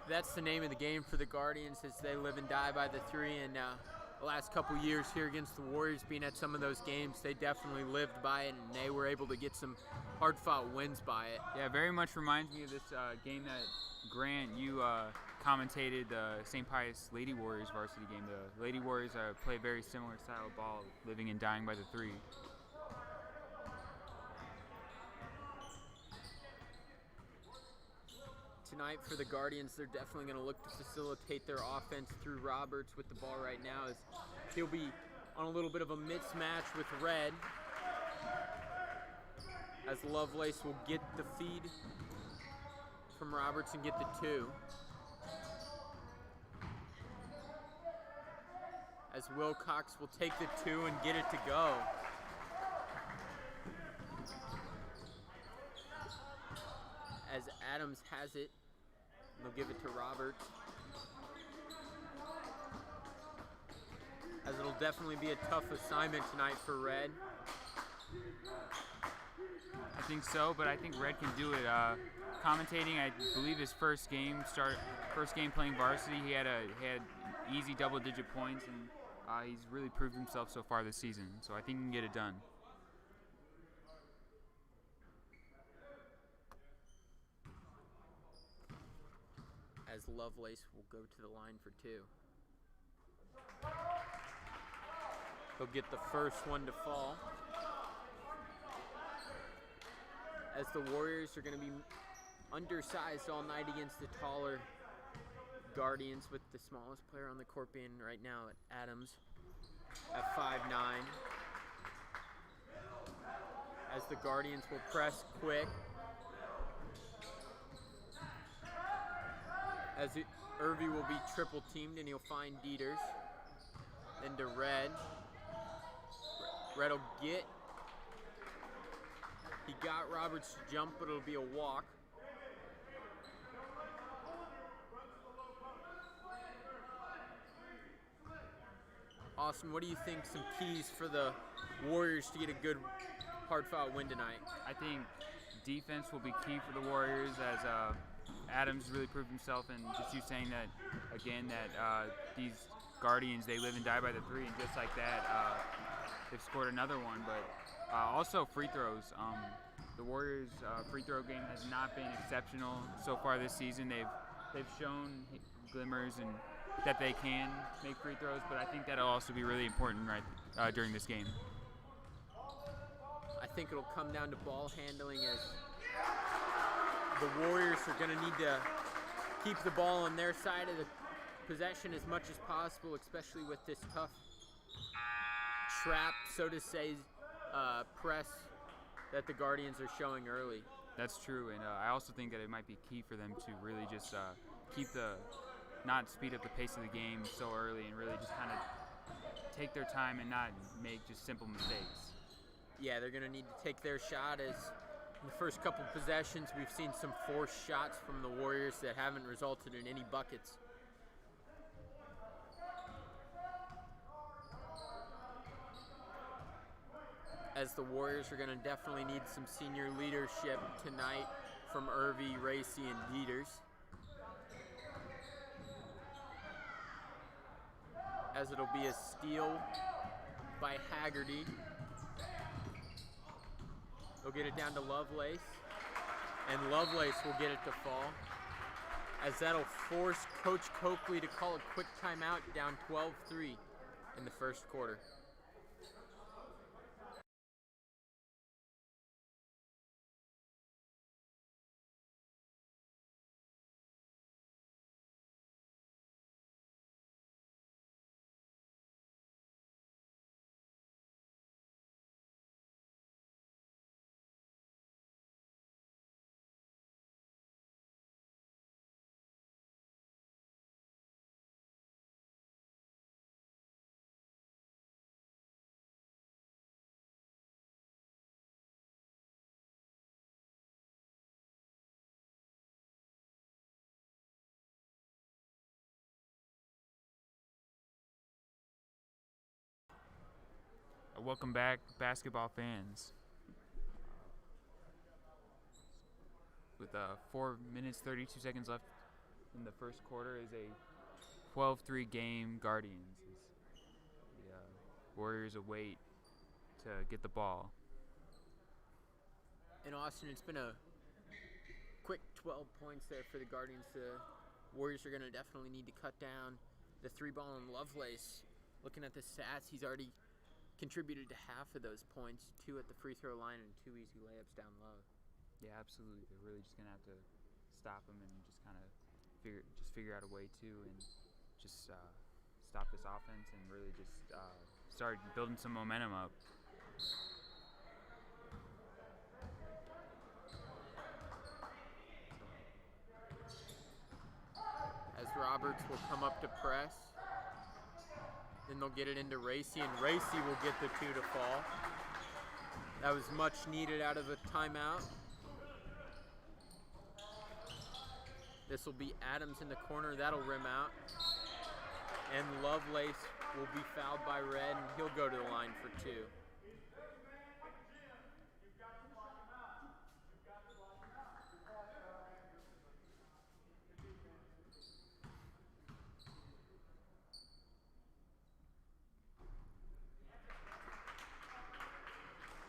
Speaker 1: that's the name of the game for the Guardians, as they live and die by the 3. And the last couple years here against the Warriors, being at some of those games, they definitely lived by it, and they were able to get some hard-fought wins by it.
Speaker 2: Yeah, very much reminds me of this game that, Grant, you commentated, the St. Pius Lady Warriors varsity game. The Lady Warriors play a very similar style of ball, living and dying by the 3.
Speaker 1: Tonight for the Guardians, they're definitely going to look to facilitate their offense through Roberts with the ball right now, as he'll be on a little bit of a mismatch with Red, as Lovelace will get the feed from Roberts and get the 2. As Wilcox will take the 2 and get it to go. As Adams has it, they'll give it to Roberts. As it'll definitely be a tough assignment tonight for Red.
Speaker 2: I think so, but I think Red can do it. Commentating, I believe his first game playing varsity, he had easy double-digit points, and he's really proved himself so far this season. So I think he can get it done.
Speaker 1: As Lovelace will go to the line for 2. He'll get the first one to fall. As the Warriors are going to be undersized all night against the taller Guardians, with the smallest player on the court being right now at Adams at 5'9". As the Guardians will press quick. As Irby will be triple teamed, and he'll find Dieters. Then to Red. Red will get. He got Roberts to jump, but it'll be a walk. Austin, what do you think some keys for the Warriors to get a good hard-fought win tonight?
Speaker 2: I think defense will be key for the Warriors, as Adams really proved himself, and just you saying that again, that these Guardians, they live and die by the 3, and just like that, they've scored another one. But also free throws. The Warriors' free throw game has not been exceptional so far this season. They've shown glimmers and that they can make free throws, but I think that'll also be really important during this game.
Speaker 1: I think it'll come down to ball handling, as the Warriors are going to need to keep the ball on their side of possession as much as possible, especially with this tough trap, so to say, press that the Guardians are showing early.
Speaker 2: That's true, and I also think that it might be key for them to really just not speed up the pace of the game so early, and really just kind of take their time and not make just simple mistakes.
Speaker 1: Yeah, they're going to need to take their shot, as in the first couple possessions we've seen some forced shots from the Warriors that haven't resulted in any buckets. As the Warriors are going to definitely need some senior leadership tonight from Irvy, Racy, and Dieters. As it'll be a steal by Haggerty. They'll get it down to Lovelace, and Lovelace will get it to fall, as that'll force Coach Coakley to call a quick timeout, down 12-3 in the first quarter.
Speaker 2: Welcome back, basketball fans. With 4 minutes 32 seconds left in the first quarter, is a 12-3 game. Guardians. The Warriors await to get the ball.
Speaker 1: In Austin, it's been a quick 12 points there for the Guardians. The Warriors are going to definitely need to cut down the three ball, and Lovelace, looking at the stats, he's already contributed to half of those points, 2 at the free throw line and 2 easy layups down low.
Speaker 2: Yeah, absolutely. They're really just gonna have to stop him and just kind of figure out a way to, and just stop this offense and really just start building some momentum up.
Speaker 1: As Roberts will come up to press. Then they'll get it into Racy, and Racy will get the 2 to fall. That was much needed out of a timeout. This will be Adams in the corner. That'll rim out. And Lovelace will be fouled by Red, and he'll go to the line for 2.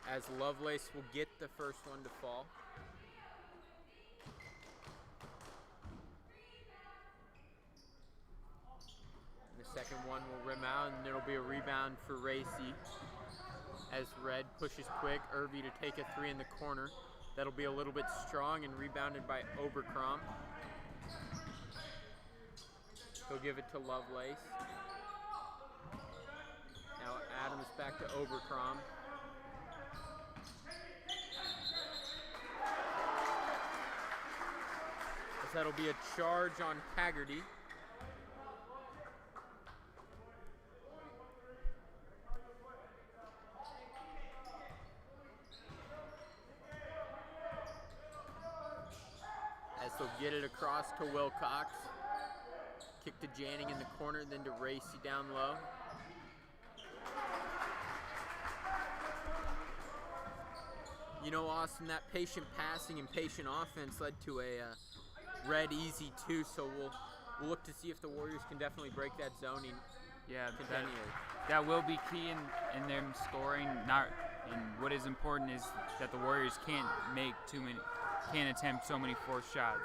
Speaker 1: As Lovelace will get the first one to fall. The second one will rim out, and it'll be a rebound for Racy. As Red pushes quick, Irby to take a 3 in the corner. That'll be a little bit strong and rebounded by Oberkrom. He'll give it to Lovelace. Now Adams back to Oberkrom. That'll be a charge on Haggerty. As they'll get it across to Wilcox. Kick to Janning in the corner, then to Racy down low. You know, Austin, that patient passing and patient offense led to a Red easy 2, so we'll look to see if the Warriors can definitely break that zoning.
Speaker 2: Yeah, that will be key in them scoring. And what is important is that the Warriors can't attempt so many forced shots.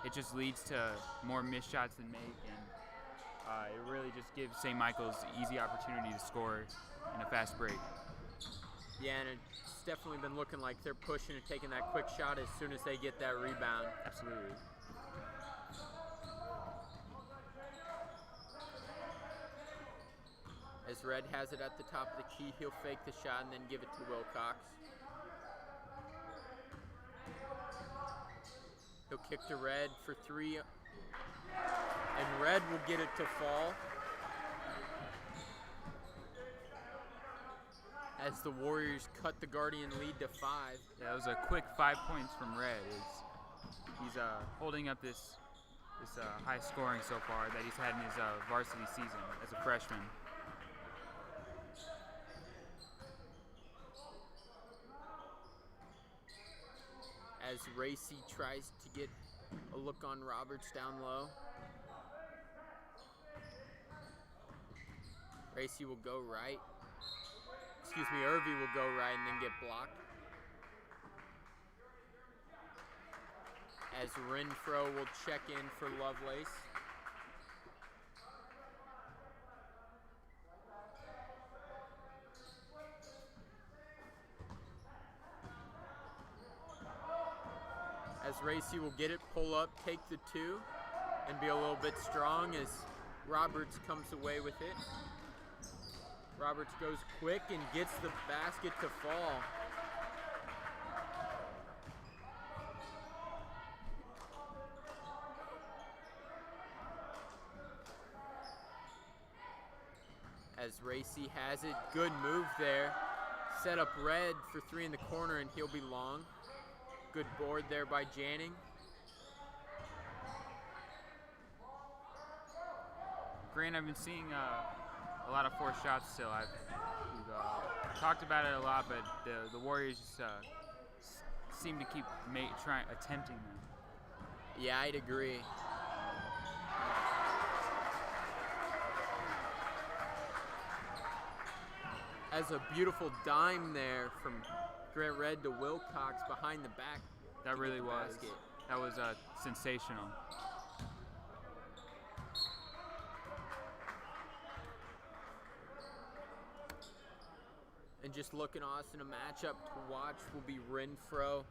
Speaker 2: It just leads to more missed shots than make, and it really just gives St. Michael's easy opportunity to score in a fast break.
Speaker 1: Yeah, and it's definitely been looking like they're pushing and taking that quick shot as soon as they get that rebound.
Speaker 2: Absolutely.
Speaker 1: As Red has it at the top of the key, he'll fake the shot and then give it to Wilcox. He'll kick to Red for 3, and Red will get it to fall. As the Warriors cut the Guardian lead to 5.
Speaker 2: Yeah, it was a quick 5 points from Red. He's holding up this high scoring so far that he's had in his varsity season as a freshman.
Speaker 1: As Racy tries to get a look on Roberts down low. Racy will go right. Irvy will go right and then get blocked. As Renfro will check in for Lovelace. As Racy will get it, pull up, take the 2, and be a little bit strong as Roberts comes away with it. Roberts goes quick and gets the basket to fall. As Racy has it, good move there. Set up Red for 3 in the corner and he'll be long. Good board there by Janning.
Speaker 2: Grant, I've been seeing a lot of forced shots still. We've talked about it a lot, but the Warriors just seem to keep attempting them.
Speaker 1: Yeah, I'd agree. As a beautiful dime there from Grant Red to Wilcox behind the back.
Speaker 2: That really was.
Speaker 1: Basket.
Speaker 2: That was sensational.
Speaker 1: And just looking awesome, a matchup to watch will be Renfro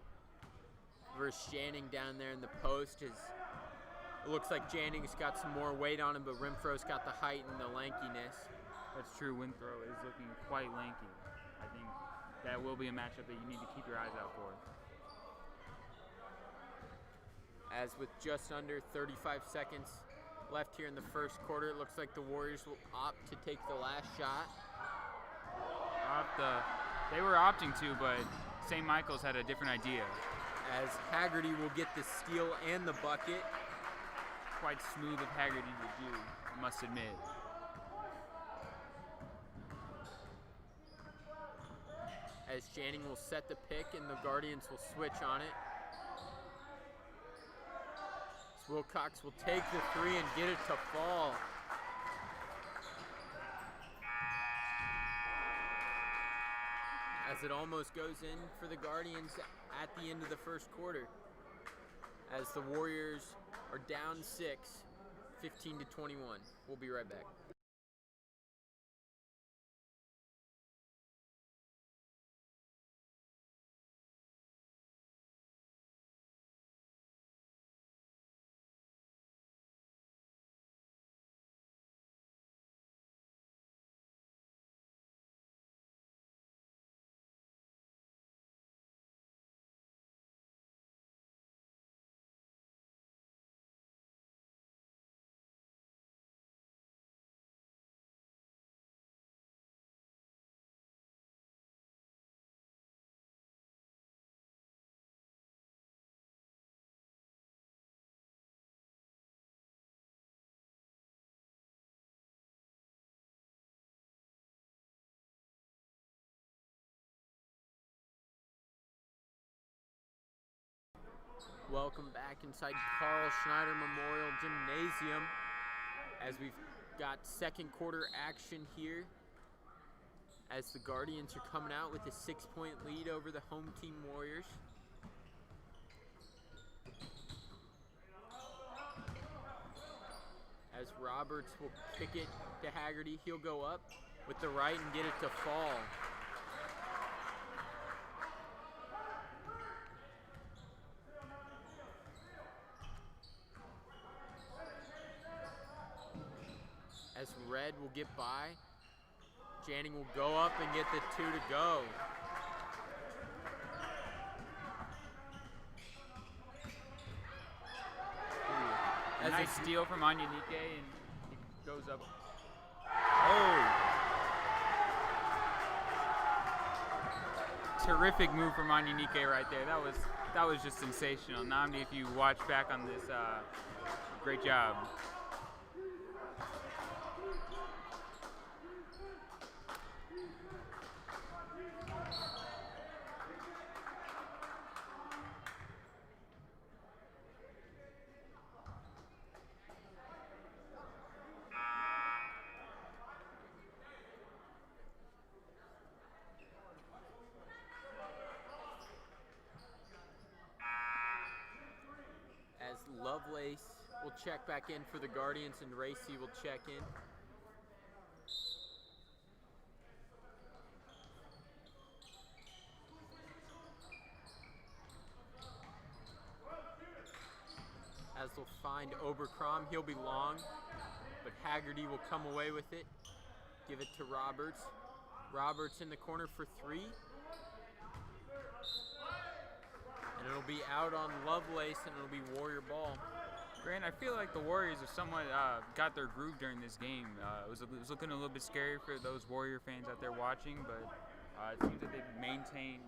Speaker 1: versus Janning down there in the post. It looks like Janning's got some more weight on him, but Renfro's got the height and the lankiness.
Speaker 2: That's true. Renfro is looking quite lanky. I think that will be a matchup that you need to keep your eyes out for.
Speaker 1: As with just under 35 seconds left here in the first quarter, it looks like the Warriors will opt to take the last shot.
Speaker 2: They were opting to, but St. Michael's had a different idea.
Speaker 1: As Haggerty will get the steal and the bucket.
Speaker 2: Quite smooth of Haggerty to do, I must admit.
Speaker 1: As Janning will set the pick and the Guardians will switch on it. As Wilcox will take the 3 and get it to fall. As it almost goes in for the Guardians at the end of the first quarter. As the Warriors are down 6, 15 to 21. We'll be right back. Welcome back inside Carl Schneider Memorial Gymnasium as we've got second quarter action here as the Guardians are coming out with a 6-point lead over the home team Warriors. As Roberts will kick it to Haggerty, he'll go up with the right and get it to fall. As Red will get by, Janning will go up and get the 2 to go.
Speaker 2: A nice steal from Anyinike, and he goes up. Oh! Terrific move from Anyinike right there. That was just sensational. Nnamdi, if you watch back on this, great job.
Speaker 1: As Lovelace will check back in for the Guardians and Racy will check in. As they'll find Oberkrom, he'll be long, but Haggerty will come away with it. Give it to Roberts. Roberts in the corner for 3. And it'll be out on Lovelace, and it'll be Warrior ball.
Speaker 2: Grant, I feel like the Warriors have somewhat got their groove during this game. It was looking a little bit scary for those Warrior fans out there watching, but it seems that they've maintained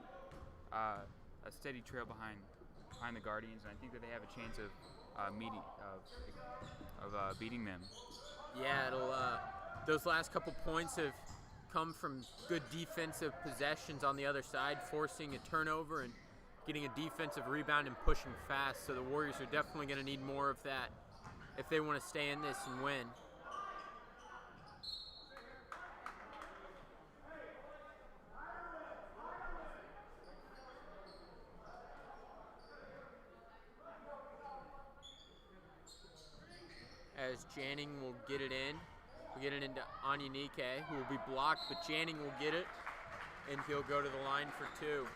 Speaker 2: a steady trail behind the Guardians, and I think that they have a chance of beating them.
Speaker 1: Yeah, it'll. Those last couple points have come from good defensive possessions on the other side, forcing a turnover and getting a defensive rebound and pushing fast. So the Warriors are definitely going to need more of that if they want to stay in this and win. As Janning will get it in. We'll get it into Anyinike, who will be blocked, but Janning will get it, and he'll go to the line for 2.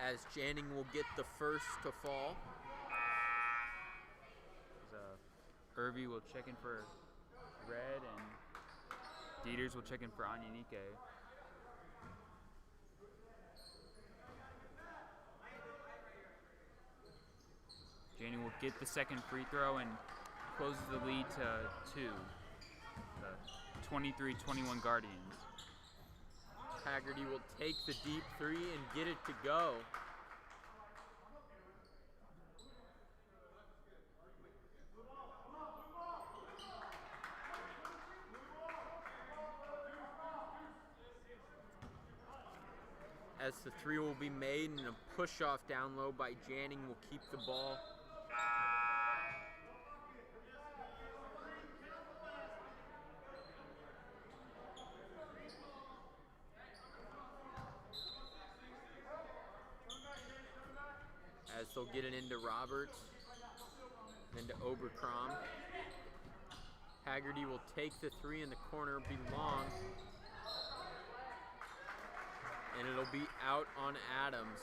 Speaker 1: As Janning will get the first to fall.
Speaker 2: Irby will check in for Red, and Dieters will check in for Anyinike. Janning will get the second free throw and closes the lead to 2. The 23-21 Guardians.
Speaker 1: Haggerty will take the deep 3 and get it to go. As the 3 will be made, and a push-off down low by Janning will keep the ball. As they'll get it into Roberts, then to Oberkrom. Haggerty will take the 3 in the corner, be long. And it'll be out on Adams.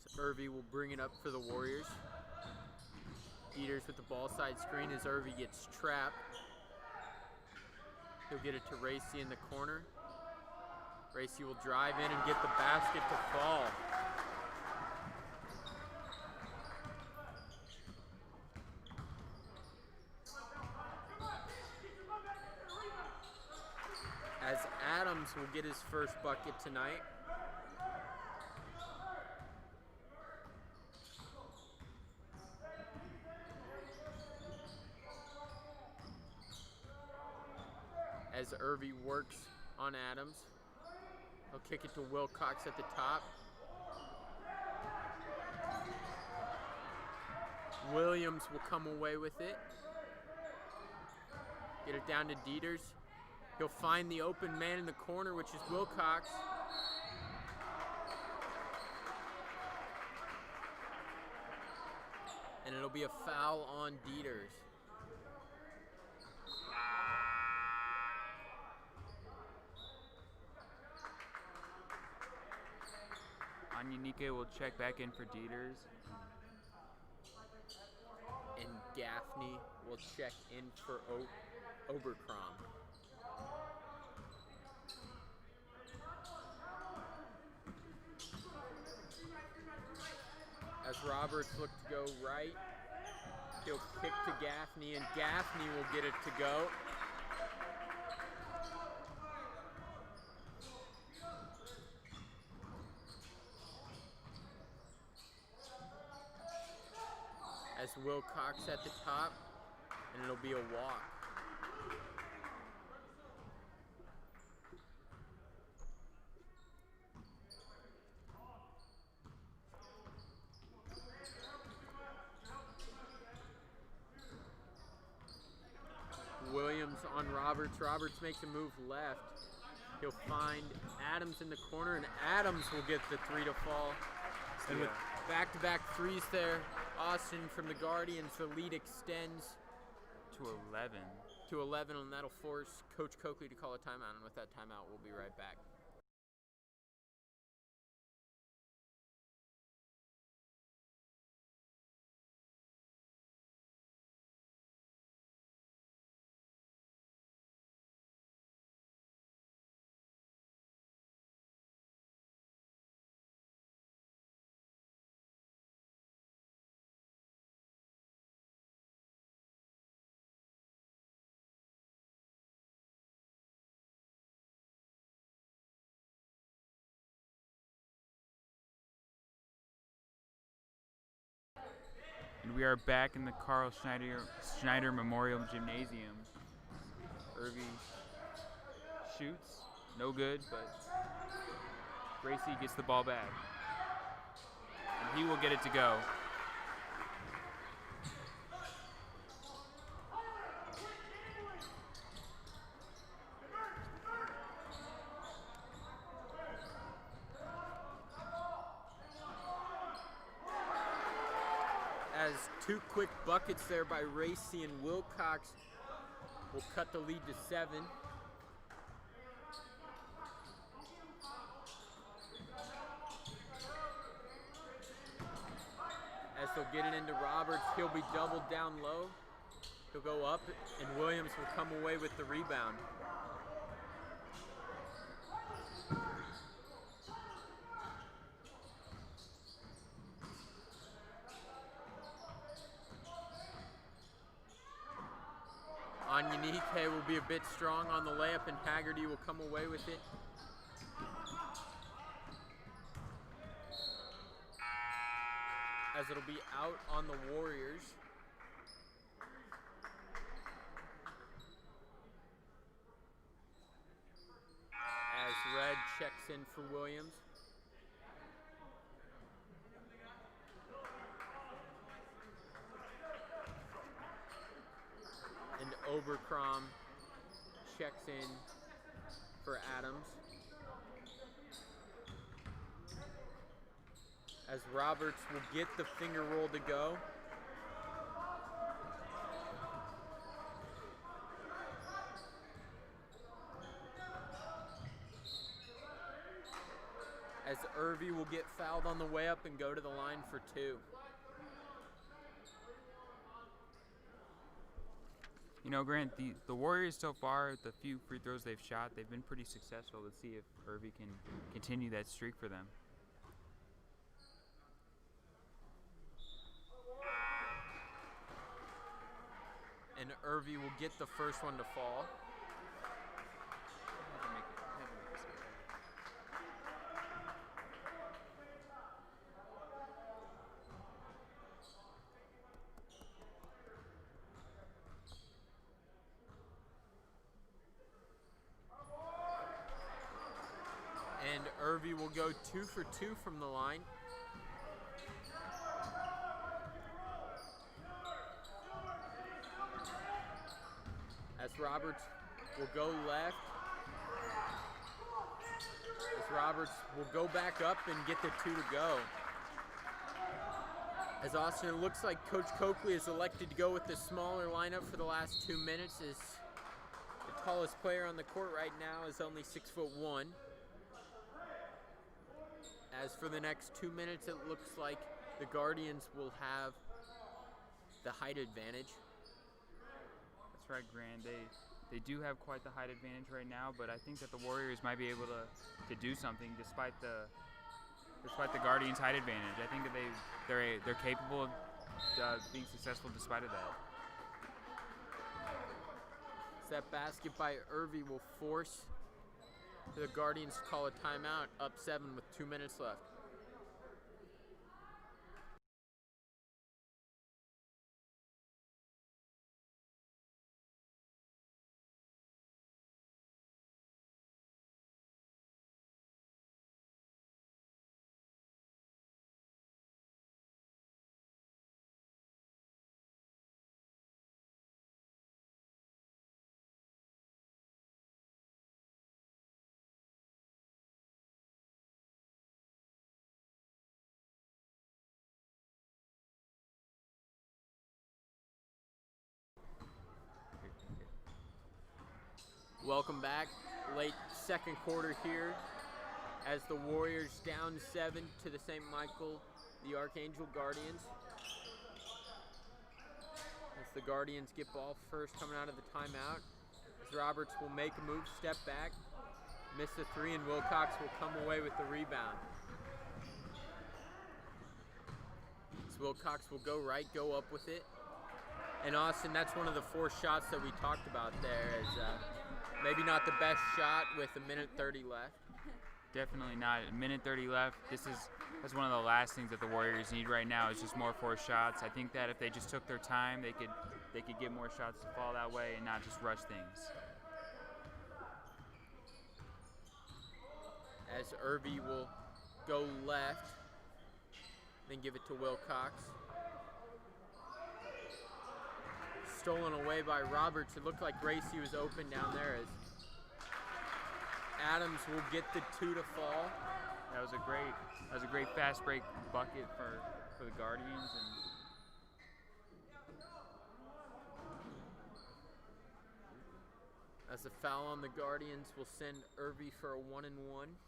Speaker 1: So Irby will bring it up for the Warriors. Dieters with the ball side screen as Irby gets trapped. He'll get it to Racy in the corner. Racy will drive in and get the basket to fall. As Adams will get his first bucket tonight. As Irby works on Adams. He'll kick it to Wilcox at the top. Williams will come away with it. Get it down to Dieters. He'll find the open man in the corner, which is Wilcox. And it'll be a foul on Dieters.
Speaker 2: Anyanike will check back in for Dieters.
Speaker 1: And Gaffney will check in for Oberkrom. As Roberts look to go right, he'll kick to Gaffney, and Gaffney will get it to go. As Wilcox at the top, and it'll be a walk. Williams on Roberts. Roberts makes a move left. He'll find Adams in the corner, and Adams will get the three to fall. And with back-to-back threes there, Austin from the Guardians, the lead extends
Speaker 2: to 11.
Speaker 1: To 11, and that'll force Coach Coakley to call a timeout. And with that timeout, we'll be right back.
Speaker 2: And we are back in the Carl Schneider Memorial Gymnasium. Irby shoots, no good, but Gracie gets the ball back. And he will get it to go.
Speaker 1: As two quick buckets there by Racy and Wilcox will cut the lead to 7. As they'll get it into Roberts, he'll be doubled down low. He'll go up, and Williams will come away with the rebound. Anyanike will be a bit strong on the layup, and Haggerty will come away with it. As it'll be out on the Warriors. As Red checks in for Williams. And Oberkrom checks in for Adams. As Roberts will get the finger roll to go. As Irby will get fouled on the way up and go to the line for 2.
Speaker 2: You know, Grant, the Warriors so far, the few free throws they've shot, they've been pretty successful. Let's see if Irby can continue that streak for them.
Speaker 1: And Irby will get the first one to fall. And Irby will go 2 for 2 from the line. As Roberts will go left. As Roberts will go back up and get the 2 to go. As Austin, it looks like Coach Coakley has elected to go with the smaller lineup for the last 2 minutes, as the tallest player on the court right now is only 6'1". As for the next 2 minutes, it looks like the Guardians will have the height advantage.
Speaker 2: That's right, Grant. They do have quite the height advantage right now, but I think that the Warriors might be able to do something despite the Guardians' height advantage. I think that they're capable of being successful despite of that.
Speaker 1: So that basket by Irby will force the Guardians to call a timeout, up 7 with 2 minutes left. Welcome back. Late second quarter here as the Warriors down 7 to the St. Michael, the Archangel Guardians. As the Guardians get ball first coming out of the timeout. As Roberts will make a move, step back, miss the 3, and Wilcox will come away with the rebound. As Wilcox will go right, go up with it. And Austin, that's one of the 4 shots that we talked about there. Maybe not the best shot with 1:30 left.
Speaker 2: Definitely not. 1:30 left. That's one of the last things that the Warriors need right now is just more 4 shots. I think that if they just took their time, they could get more shots to fall that way and not just rush things.
Speaker 1: As Irby will go left, then give it to Wilcox. Stolen away by Roberts. It looked like Gracie was open down there as Adams will get the 2 to fall.
Speaker 2: That was a great fast break bucket for the Guardians, and
Speaker 1: as a foul on the Guardians will send Irby for a 1-and-1.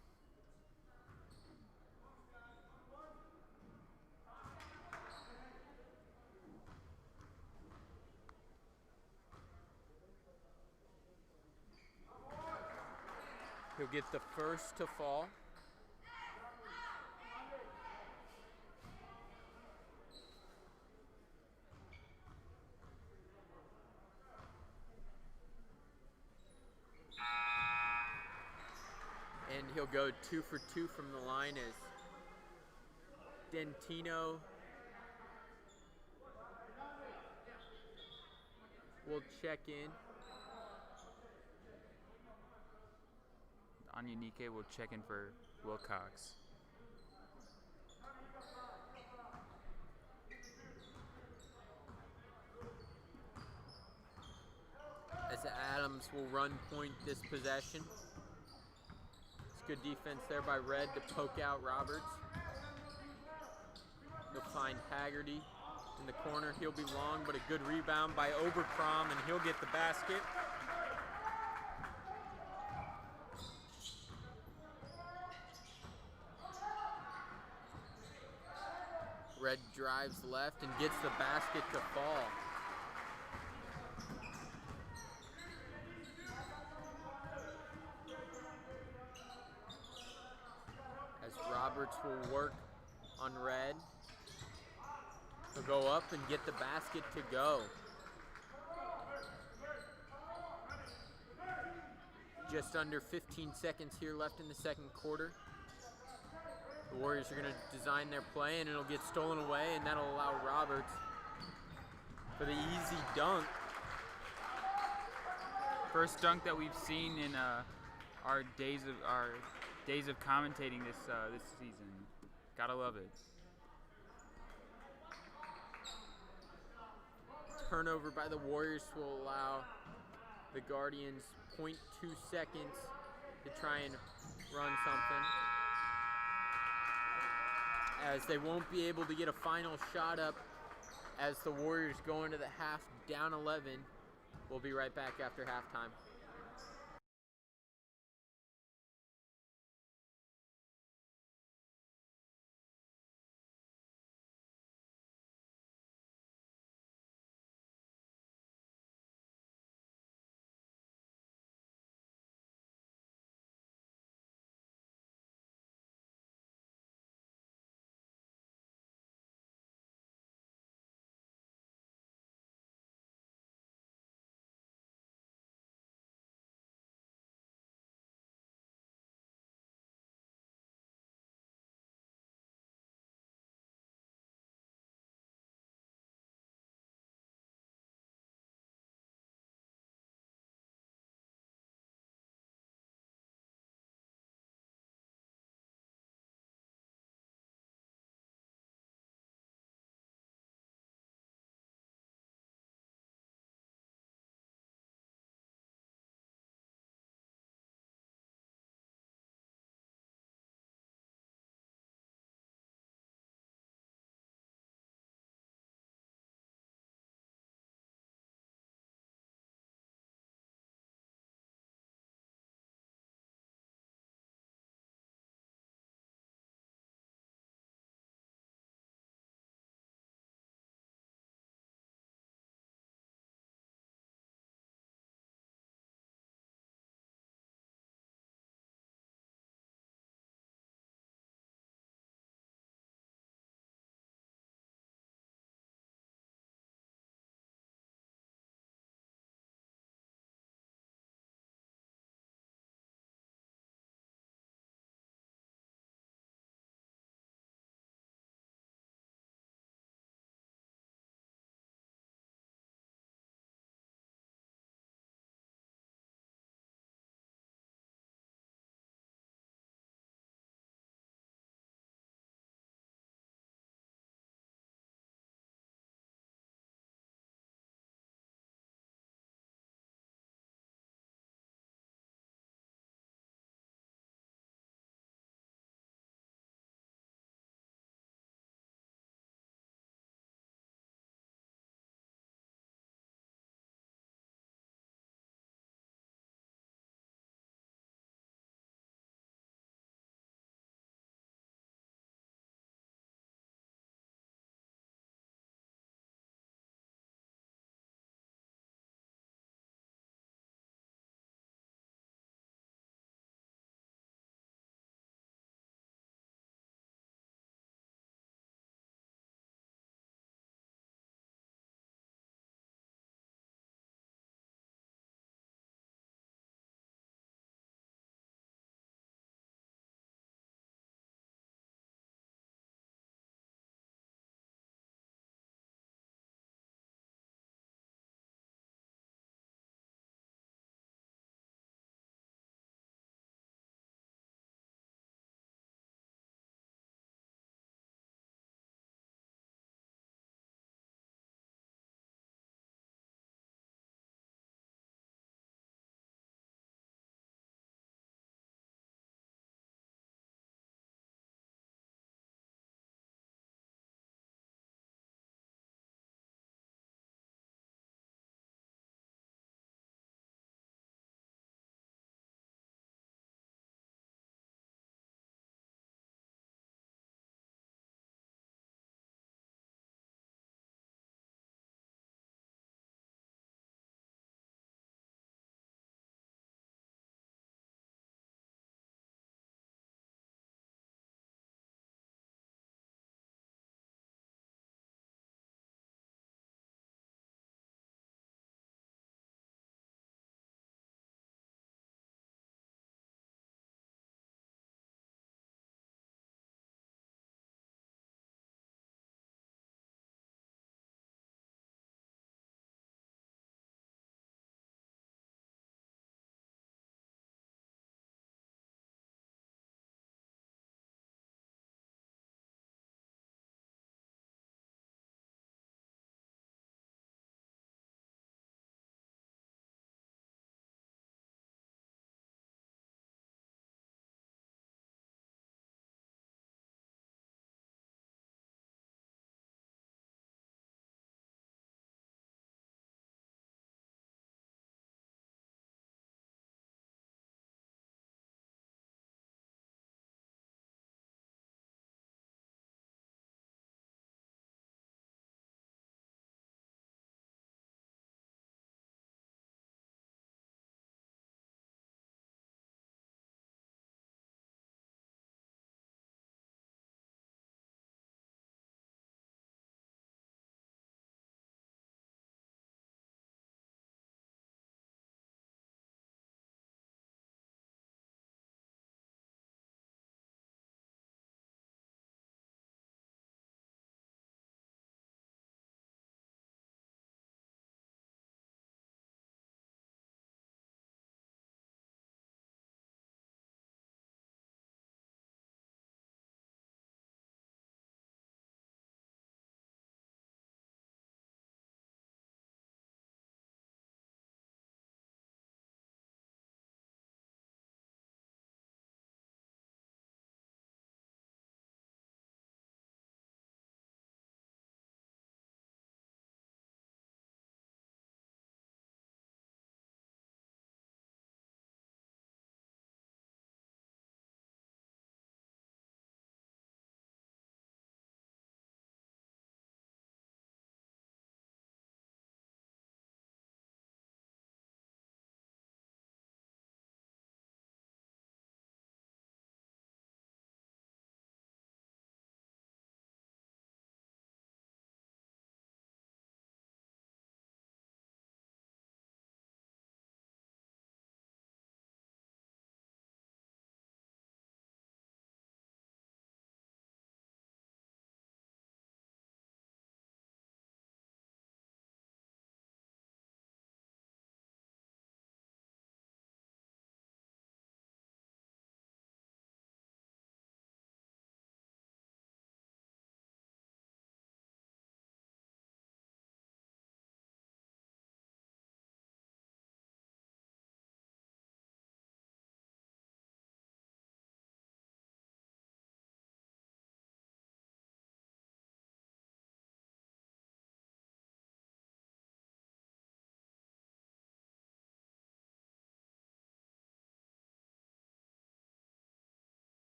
Speaker 1: He'll get the first to fall. And he'll go 2 for 2 from the line as Dentino will check in.
Speaker 2: Onyenike will check in for Wilcox.
Speaker 1: As Adams will run point this possession. It's good defense there by Red to poke out Roberts. He'll find Haggerty in the corner. He'll be long, but a good rebound by Oberkrom, and he'll get the basket. Red drives left and gets the basket to fall. As Roberts will work on Red. He'll go up and get the basket to go. Just under 15 seconds here left in the second quarter. The Warriors are going to design their play, and it'll get stolen away, and that'll allow Roberts for the easy dunk.
Speaker 2: First dunk that we've seen in our days of commentating this season. Gotta love it.
Speaker 1: Turnover by the Warriors will allow the Guardians 0.2 seconds to try and run something. as they won't be able to get a final shot up as the Warriors go into the half down 11. We'll be right back after halftime.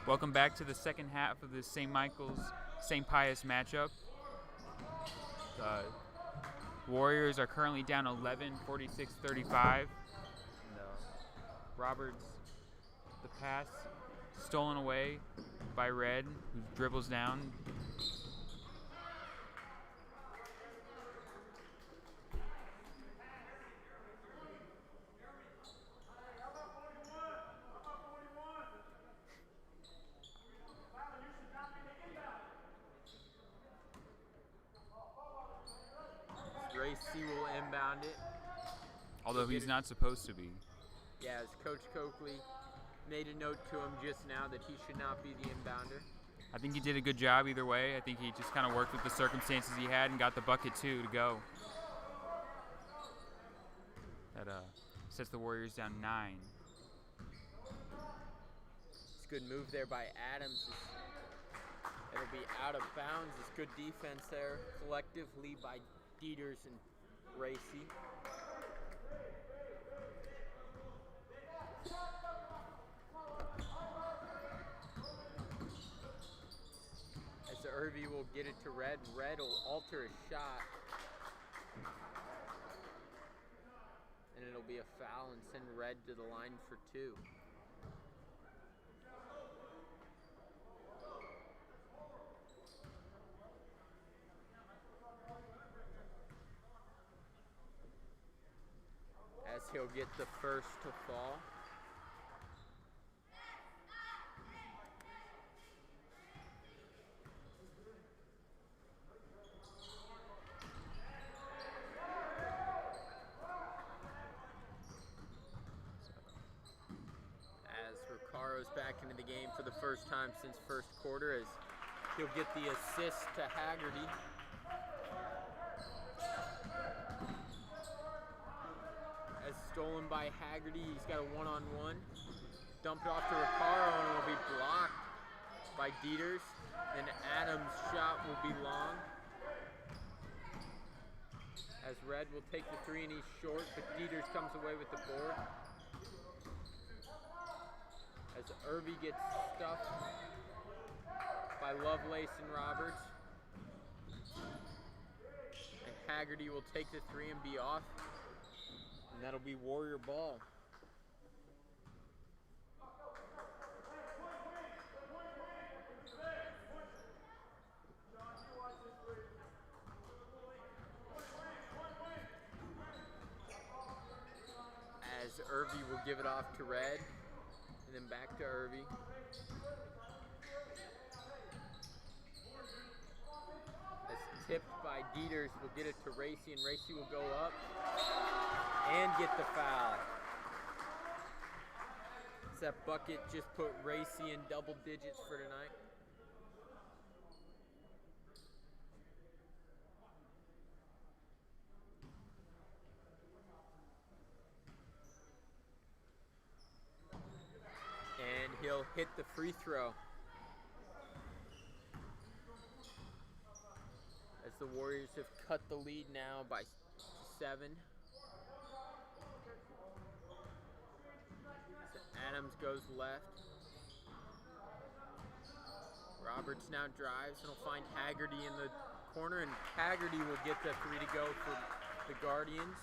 Speaker 2: Welcome back to the second half of the St. Michael's St. Pius matchup. The Warriors are currently down 11, 46-35. Roberts, the pass stolen away by Red, who dribbles down.
Speaker 1: Racy will inbound it.
Speaker 2: Although he's not supposed to be.
Speaker 1: Yeah, as Coach Coakley made a note to him just now that he should not be the inbounder.
Speaker 2: I think he did a good job either way. I think he just kind of worked with the circumstances he had and got the bucket too to go. That sets the Warriors down 9.
Speaker 1: It's a good move there by Adams. It'll be out of bounds. It's good defense there. Collective lead by Dieters and Racy. As Irby will get it to Red. Red will alter his shot. And it'll be a foul and send Red to the line for 2. As he'll get the first to fall. As Ricaro's back into the game for the first time since first quarter, as he'll get the assist to Haggerty. Stolen by Haggerty. He's got a one-on-one. Dump it off to Ricaro and it'll be blocked by Dieters. And Adams' shot will be long. As Red will take the 3 and he's short, but Dieters comes away with the board. As Irby gets stuffed by Lovelace and Roberts. And Haggerty will take the 3 and be off. And that'll be Warrior ball. As Irby will give it off to Red, and then back to Irby. As tipped by Dieters, will get it to Racy, and Racy will go up and get the foul. So that bucket just put Racy in double digits for tonight. And he'll hit the free throw. As the Warriors have cut the lead now by 7. Adams goes left. Roberts now drives and will find Haggerty in the corner, and Haggerty will get the 3 to go for the Guardians.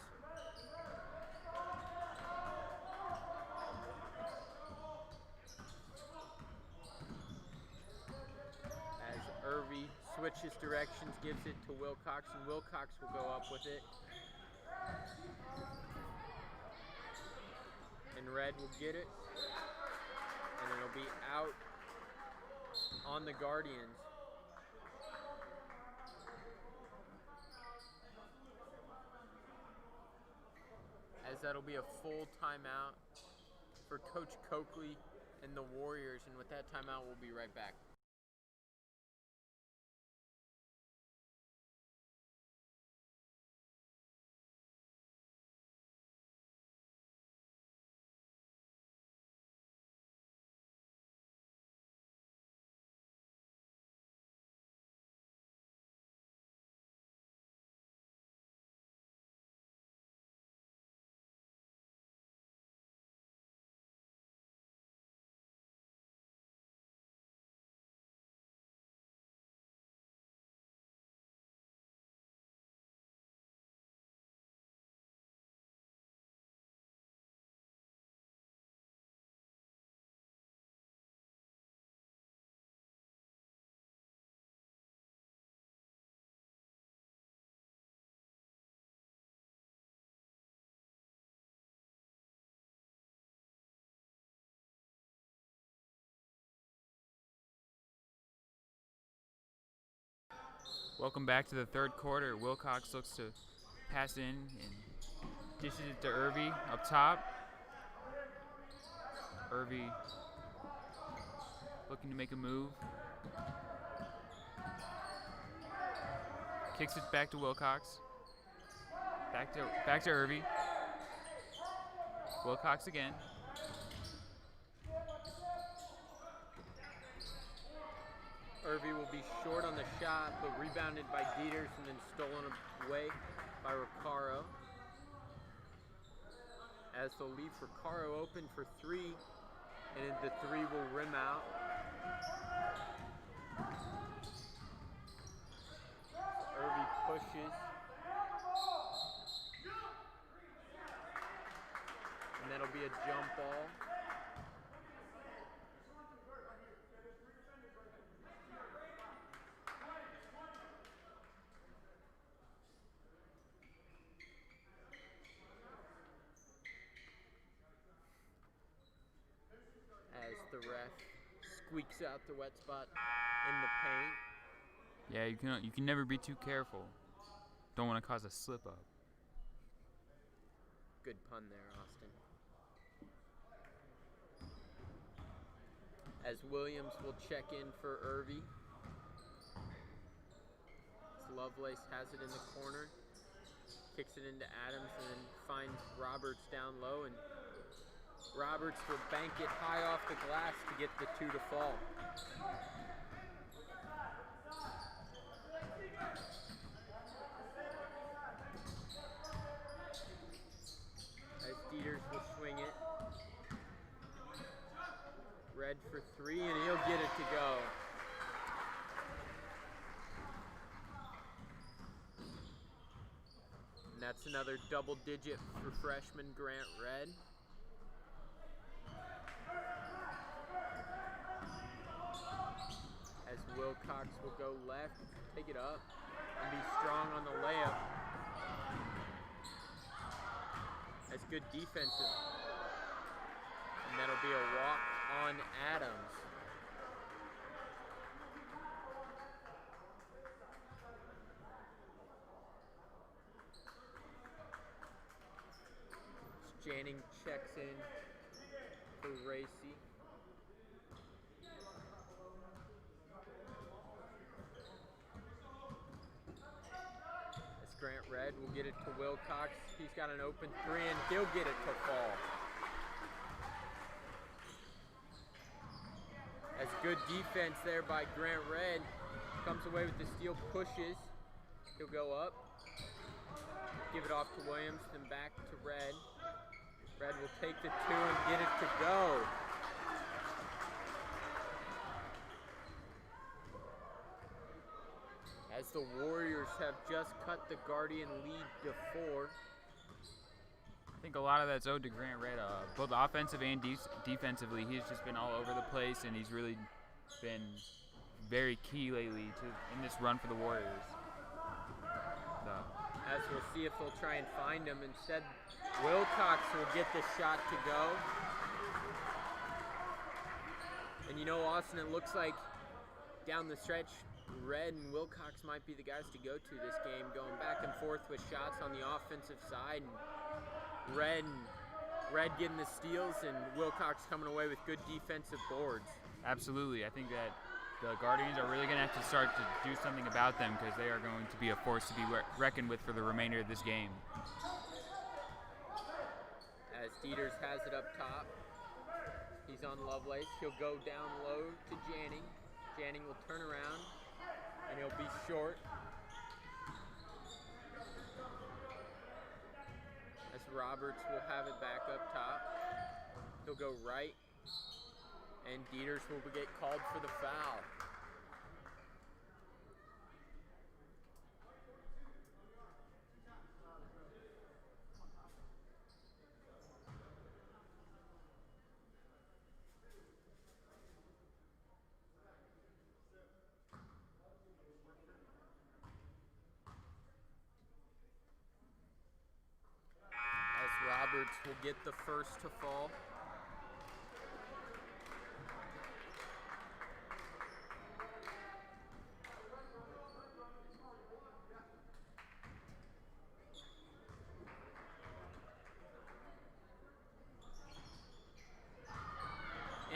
Speaker 1: As Irby switches directions, gives it to Wilcox, and Wilcox will go up with it. And Red will get it, and it'll be out on the Guardians. As that'll be a full timeout for Coach Coakley and the Warriors, and with that timeout, we'll be right back.
Speaker 2: Welcome back to the third quarter. Wilcox looks to pass in and dishes it to Irby up top. Irby looking to make a move. Kicks it back to Wilcox. Back to Irby. Wilcox again.
Speaker 1: Irby will be short on the shot, but rebounded by Dieters and then stolen away by Recaro. As they'll leave Recaro open for three, and the three will rim out. Irby pushes. And that'll be a jump ball. As the ref squeaks out the wet spot in the paint.
Speaker 2: Yeah, you can never be too careful. Don't want to cause a slip up.
Speaker 1: Good pun there, Austin. As Williams will check in for Irby. As Lovelace has it in the corner. Kicks it into Adams and then finds Roberts down low, and Roberts will bank it high off the glass to get the two to fall. As Dieters will swing it. Red for three, and he'll get it to go. And that's another double digit for freshman Grant Red. As Wilcox will go left, take it up, and be strong on the layup. That's good defensive. And that'll be a walk on Adams. Janning checks in for Racy. As Grant Red will get it to Wilcox. He's got an open three, and he'll get it to fall. As good defense there by Grant Red. Comes away with the steal, pushes. He'll go up. Give it off to Williams, then back to Red. Red will take the two and get it to go. As the Warriors have just cut the Guardian lead to 4.
Speaker 2: I think a lot of that's owed to Grant Red, both offensive and defensively. He's just been all over the place, and he's really been very key lately in this run for the Warriors.
Speaker 1: As we'll see if they'll try and find him. Instead, Wilcox will get the shot to go. And you know, Austin, it looks like down the stretch, Red and Wilcox might be the guys to go to this game, going back and forth with shots on the offensive side. And Red getting the steals, and Wilcox coming away with good defensive boards.
Speaker 2: Absolutely. I think that the Guardians are really going to have to start to do something about them, because they are going to be a force to be reckoned with for the remainder of this game.
Speaker 1: As Dieters has it up top. He's on Lovelace. He'll go down low to Janning. Janning will turn around, and he'll be short. As Roberts will have it back up top. He'll go right, and Dieters will get called for the foul. Roberts will get the first to fall.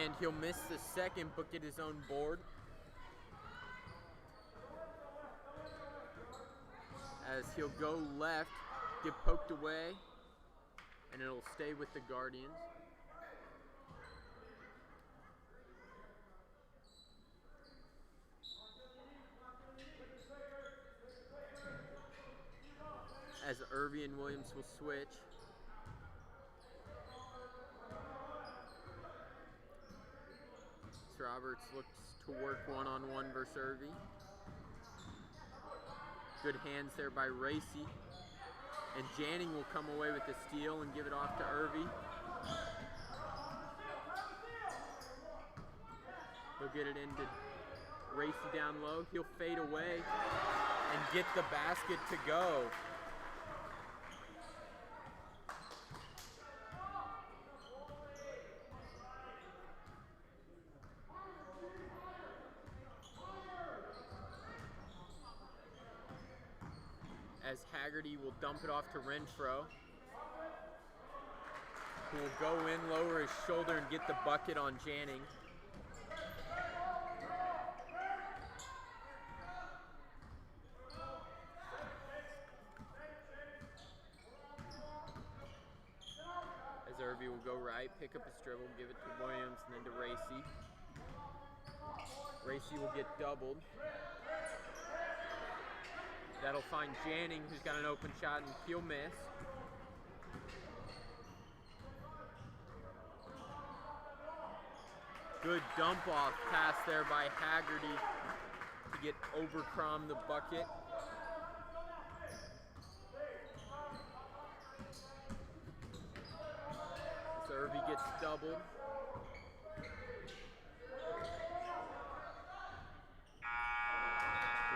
Speaker 1: and he'll miss the second but get his own board. As he'll go left, get poked away, and it'll stay with the Guardians. As Irby and Williams will switch. Roberts looks to work one-on-one versus Irby. Good hands there by Racy. And Janning will come away with the steal and give it off to Irby. He'll get it into Racy down low. He'll fade away and get the basket to go. As Haggerty will dump it off to Renfro, who will go in, lower his shoulder, and get the bucket on Janning. As Irby will go right, pick up his dribble, give it to Williams, and then to Racy. Racy will get doubled. That'll find Janning, who's got an open shot, and he'll miss. Good dump off pass there by Haggerty to get Overcrom the bucket. So Irby gets doubled.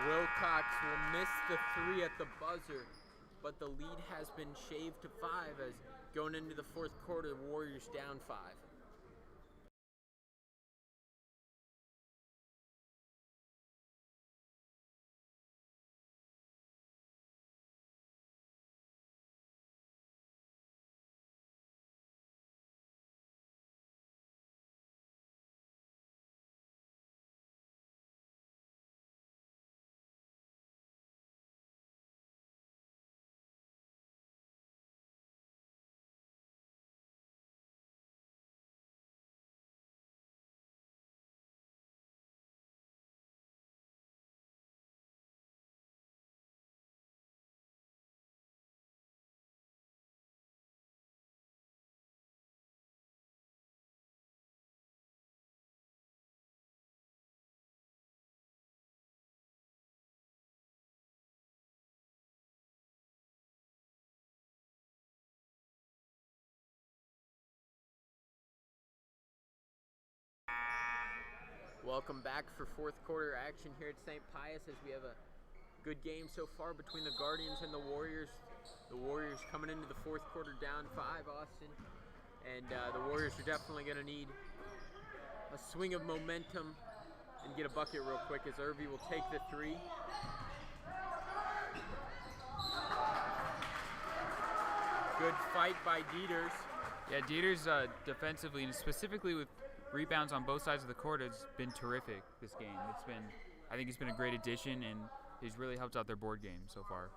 Speaker 1: Wilcox will miss the three at the buzzer, but the lead has been shaved to 5 as going into the fourth quarter, Warriors down 5. Welcome back for fourth quarter action here at St. Pius as we have a good game so far between the Guardians and the Warriors. The Warriors coming into the fourth quarter down 5, Austin. And the Warriors are definitely going to need a swing of momentum and get a bucket real quick as Irby will take the three. Good fight by Dieters.
Speaker 2: Yeah, Dieters defensively and specifically with rebounds on both sides of the court has been terrific this game. I think he's been a great addition and he's really helped out their board game so far.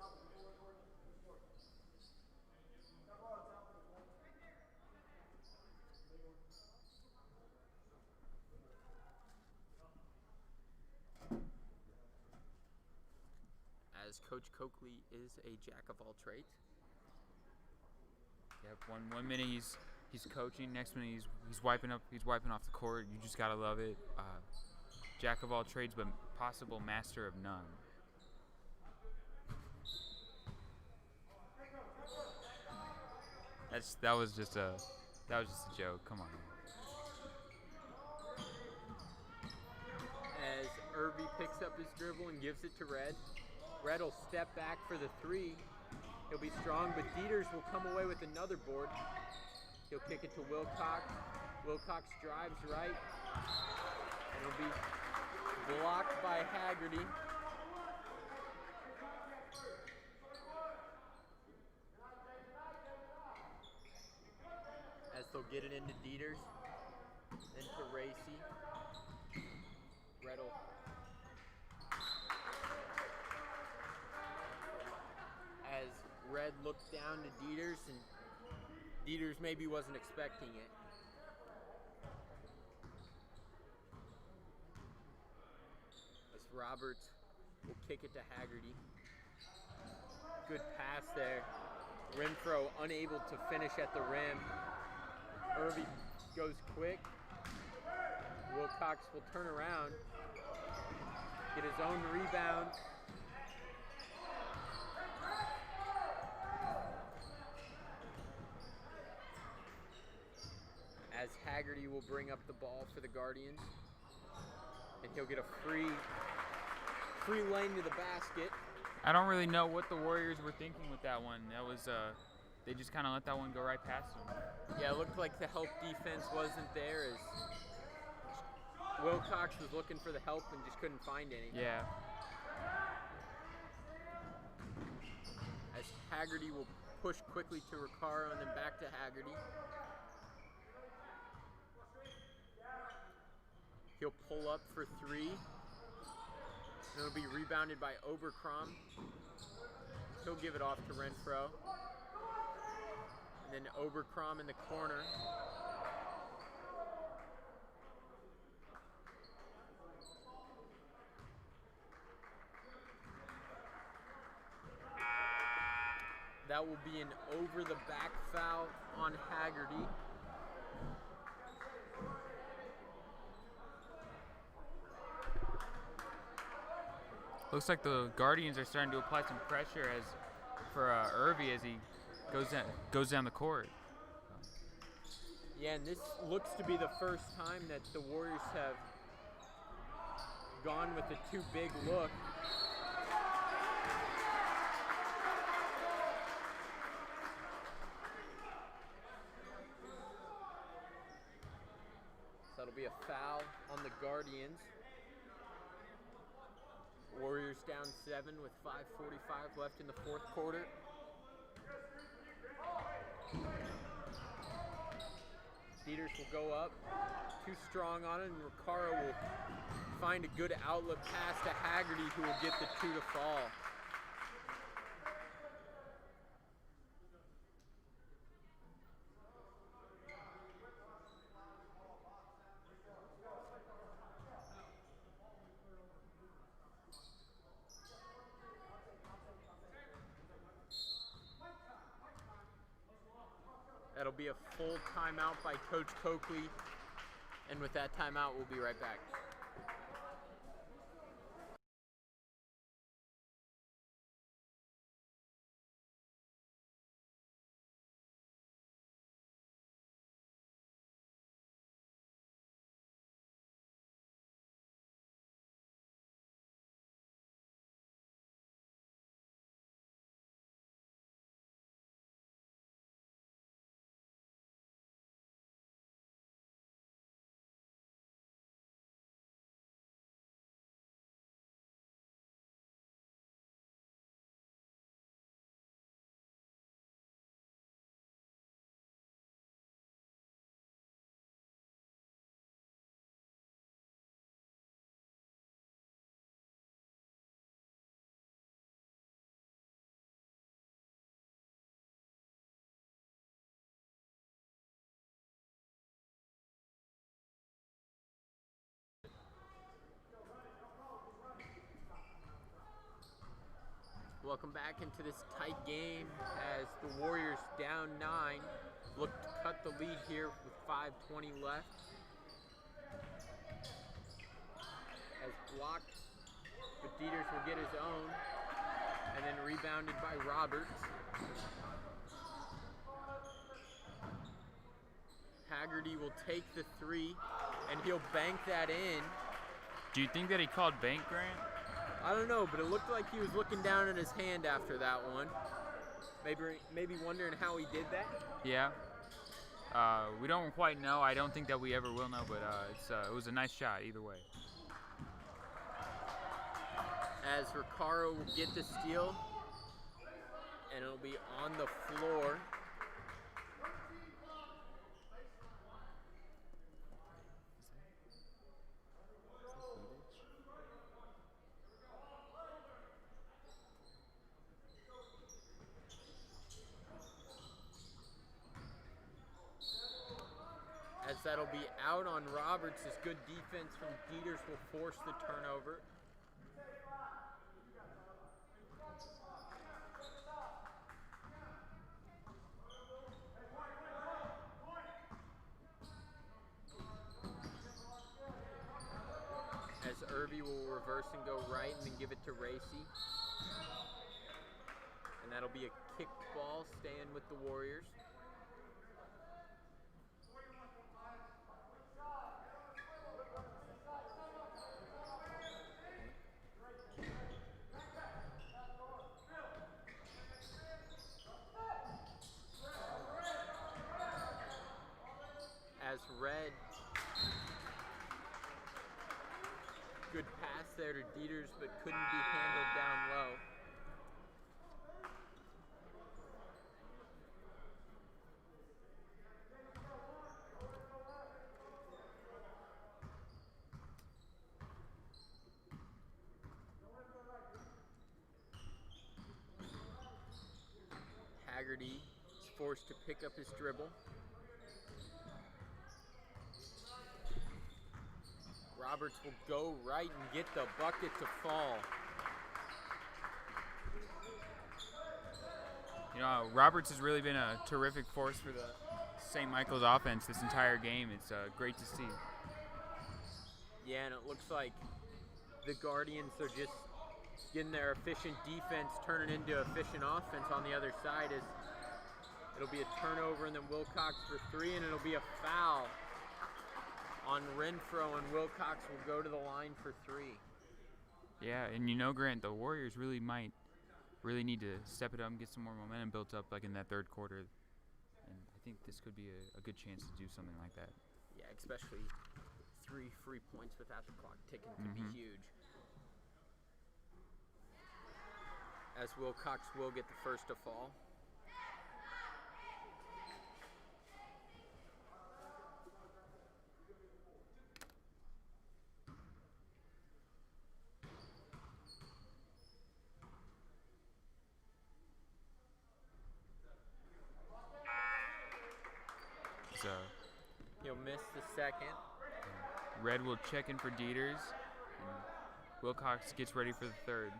Speaker 1: As Coach Coakley is a jack of all trades.
Speaker 2: Yep, one minute he's coaching, next minute he's wiping off the court. You just gotta love it. Jack of all trades, but possible master of none. That was just a joke. Come on.
Speaker 1: As Irby picks up his dribble and gives it to Red. Red will step back for the three. He'll be strong, but Dieters will come away with another board. He'll kick it to Wilcox. Wilcox drives right. And it'll be blocked by Haggerty. As they'll get it into Dieters. Then to Racy. Red'll as Red looked down to Dieters, and Dieters maybe wasn't expecting it. As Roberts will kick it to Haggerty. Good pass there. Renfro unable to finish at the rim. Irby goes quick. Wilcox will turn around, get his own rebound. As Haggerty will bring up the ball for the Guardians. And he'll get a free lane to the basket.
Speaker 2: I don't really know what the Warriors were thinking with that one. That was they just kind of let that one go right past them.
Speaker 1: Yeah, it looked like the help defense wasn't there as Wilcox was looking for the help and just couldn't find any.
Speaker 2: Yeah.
Speaker 1: As Haggerty will push quickly to Recaro and then back to Haggerty. He'll pull up for three. And it'll be rebounded by Oberkrom. He'll give it off to Renfro. And then Oberkrom in the corner. That will be an over the back foul on Haggerty.
Speaker 2: Looks like the Guardians are starting to apply some pressure for Irby as he goes down the court.
Speaker 1: Yeah, and this looks to be the first time that the Warriors have gone with a too big look. So that'll be a foul on the Guardians. Warriors down 7 with 5:45 left in the fourth quarter. Dieters will go up, too strong on it, and Recaro will find a good outlet pass to Haggerty, who will get the 2 to fall. That'll be a full timeout by Coach Coakley. And with that timeout, we'll be right back. Welcome back into this tight game as the Warriors down 9 look to cut the lead here with 5:20 left. As blocked, but Dieters will get his own and then rebounded by Roberts. Haggerty will take the 3 and he'll bank that in.
Speaker 2: Do you think that he called bank, Grant?
Speaker 1: I don't know, but it looked like he was looking down at his hand after that one. Maybe wondering how he did that.
Speaker 2: Yeah. We don't quite know. I don't think that we ever will know, but it was a nice shot either way.
Speaker 1: As Recaro will get the steal, and it'll be on the floor. that'll be out on Roberts. As good defense from Dieters will force the turnover. As Irby will reverse and go right and then give it to Racy. And that'll be a kick ball, staying with the Warriors. As Red, good pass there to Dieters, but couldn't be handled down low. Haggerty is forced to pick up his dribble. Roberts will go right and get the bucket to fall.
Speaker 2: You know, Roberts has really been a terrific force for the St. Michael's offense this entire game. It's great to see.
Speaker 1: Yeah, and it looks like the Guardians are just getting their efficient defense turning into efficient offense on the other side. As it'll be a turnover and then Wilcox for three, and it'll be a foul on Renfro, and Wilcox will go to the line for three.
Speaker 2: Yeah, and you know, Grant, the Warriors really need to step it up and get some more momentum built up like in that third quarter. And I think this could be a good chance to do something like that.
Speaker 1: Yeah, especially 3 free points without the clock ticking could be huge. As Wilcox will get the first to fall.
Speaker 2: So
Speaker 1: he'll miss the second.
Speaker 2: Red will check in for Dieters, and Wilcox gets ready for the third.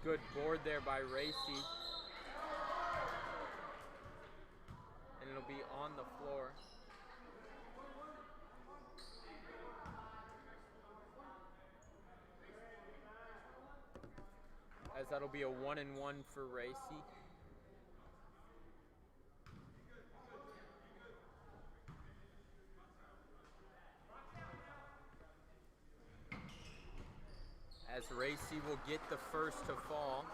Speaker 1: Good board there by Racy. And it'll be on the floor. As that'll be a 1-and-1 for Racy. As Racy will get the first to fall.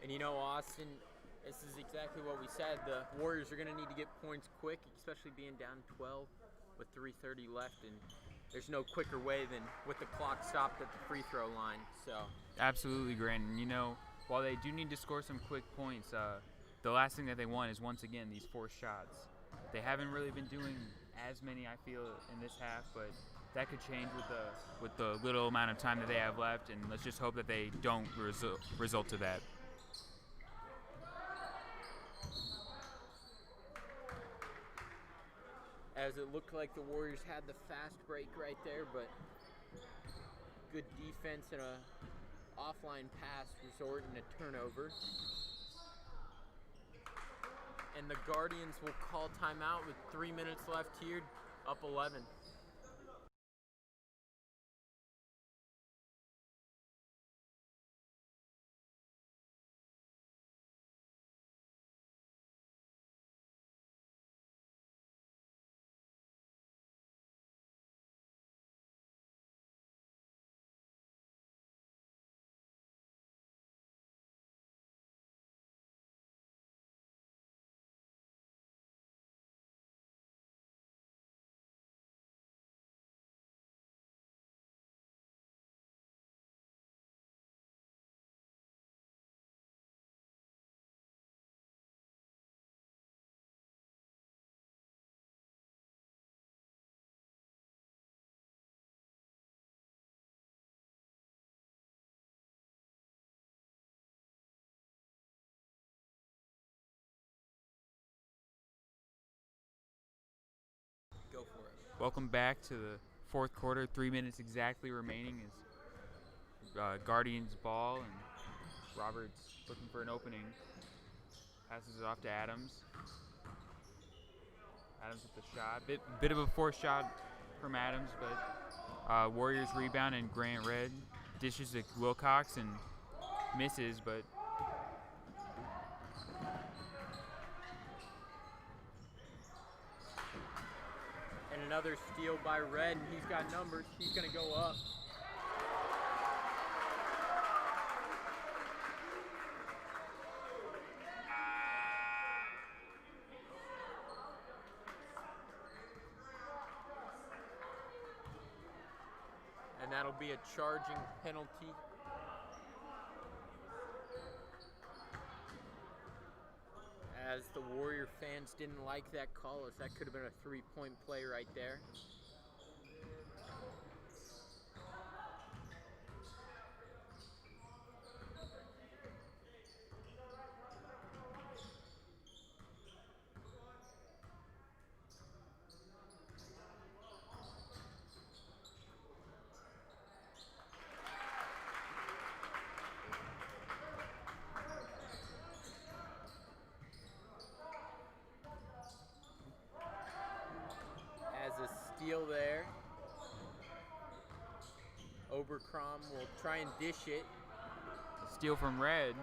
Speaker 1: And you know, Austin, this is exactly what we said. The Warriors are going to need to get points quick, especially being down 12 with 3:30 left. And there's no quicker way than with the clock stopped at the free throw line. So
Speaker 2: Absolutely, Grant. And you know, while they do need to score some quick points, the last thing that they want is, once again, these forced shots. They haven't really been doing as many, I feel, in this half, but that could change with the little amount of time that they have left, and let's just hope that they don't result to that.
Speaker 1: As it looked like the Warriors had the fast break right there, but good defense and a offline pass resulting in a turnover. And the Guardians will call timeout with 3 minutes left here, up 11. Go for it.
Speaker 2: Welcome back to the fourth quarter. 3 minutes exactly remaining is Guardians ball, and Roberts looking for an opening. Passes it off to Adams. Adams with the shot. Bit of a forced shot from Adams, but Warriors rebound, and Grant Red dishes to Wilcox and misses, but
Speaker 1: and another steal by Red, and he's got numbers. He's going to go up. And that'll be a charging penalty. As the Warrior fans didn't like that call, as that could have been a three-point play right there. Steal there. Oberkrom will try and dish it.
Speaker 2: Steal from Red.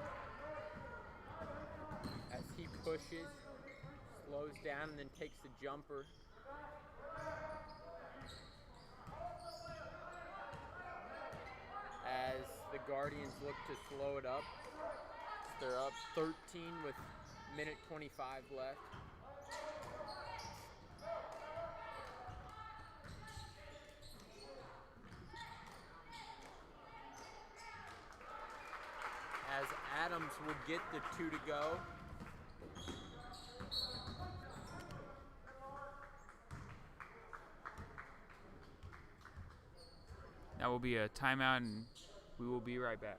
Speaker 1: As he pushes, slows down, and then takes the jumper. As the Guardians look to slow it up. They're up 13 with minute 25 left. As Adams will get the 2 to go.
Speaker 2: That will be a timeout, and we will be right back.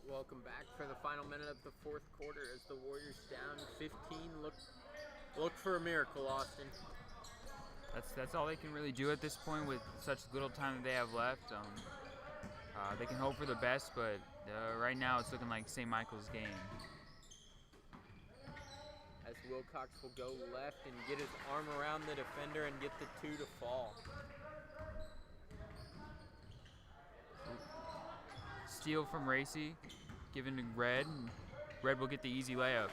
Speaker 1: Welcome back for the final minute of the fourth quarter as the Warriors down 15. Look for a miracle, Austin.
Speaker 2: That's all they can really do at this point with such little time that they have left. They can hope for the best, but right now it's looking like St. Michael's game.
Speaker 1: As Wilcox will go left and get his arm around the defender and get the 2 to fall.
Speaker 2: Steal from Racy, given to Red, and Red will get the easy layup.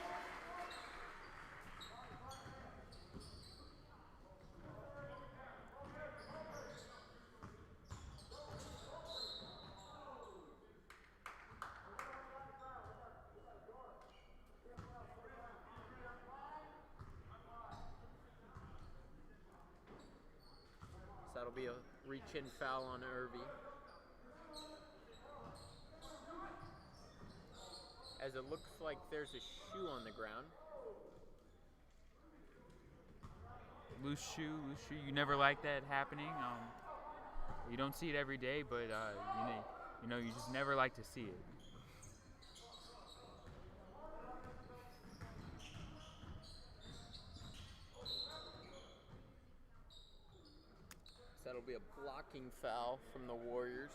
Speaker 1: So that'll be a reach-in foul on Irby. As it looks like there's a shoe on the ground.
Speaker 2: Loose shoe. You never like that happening. You don't see it every day, but you just never like to see it.
Speaker 1: So that'll be a blocking foul from the Warriors.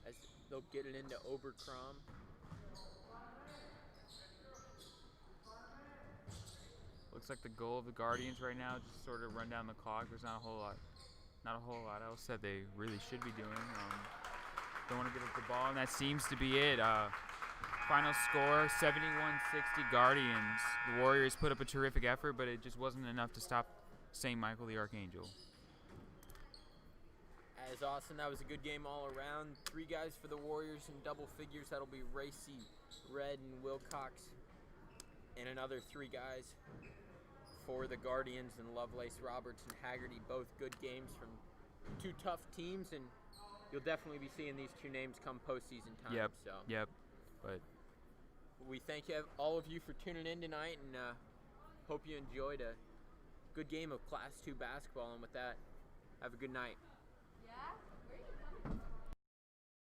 Speaker 1: As they'll get it into Oberkrom.
Speaker 2: Looks like the goal of the Guardians right now is just sort of run down the clock. There's not a whole lot else that they really should be doing. Don't want to give up the ball, and that seems to be it. Final score, 71-60 Guardians. The Warriors put up a terrific effort, but it just wasn't enough to stop St. Michael the Archangel.
Speaker 1: As Austin, that was a good game all around. 3 guys for the Warriors in double figures. That'll be Racy, Red, and Wilcox. And another 3 guys for the Guardians and Lovelace, Roberts, and Haggerty. Both good games from 2 tough teams, and you'll definitely be seeing these 2 names come postseason time.
Speaker 2: Yep. But
Speaker 1: we thank all of you for tuning in tonight, and hope you enjoyed a good game of Class 2 basketball. And with that, have a good night.
Speaker 3: Yeah? Where are you coming from?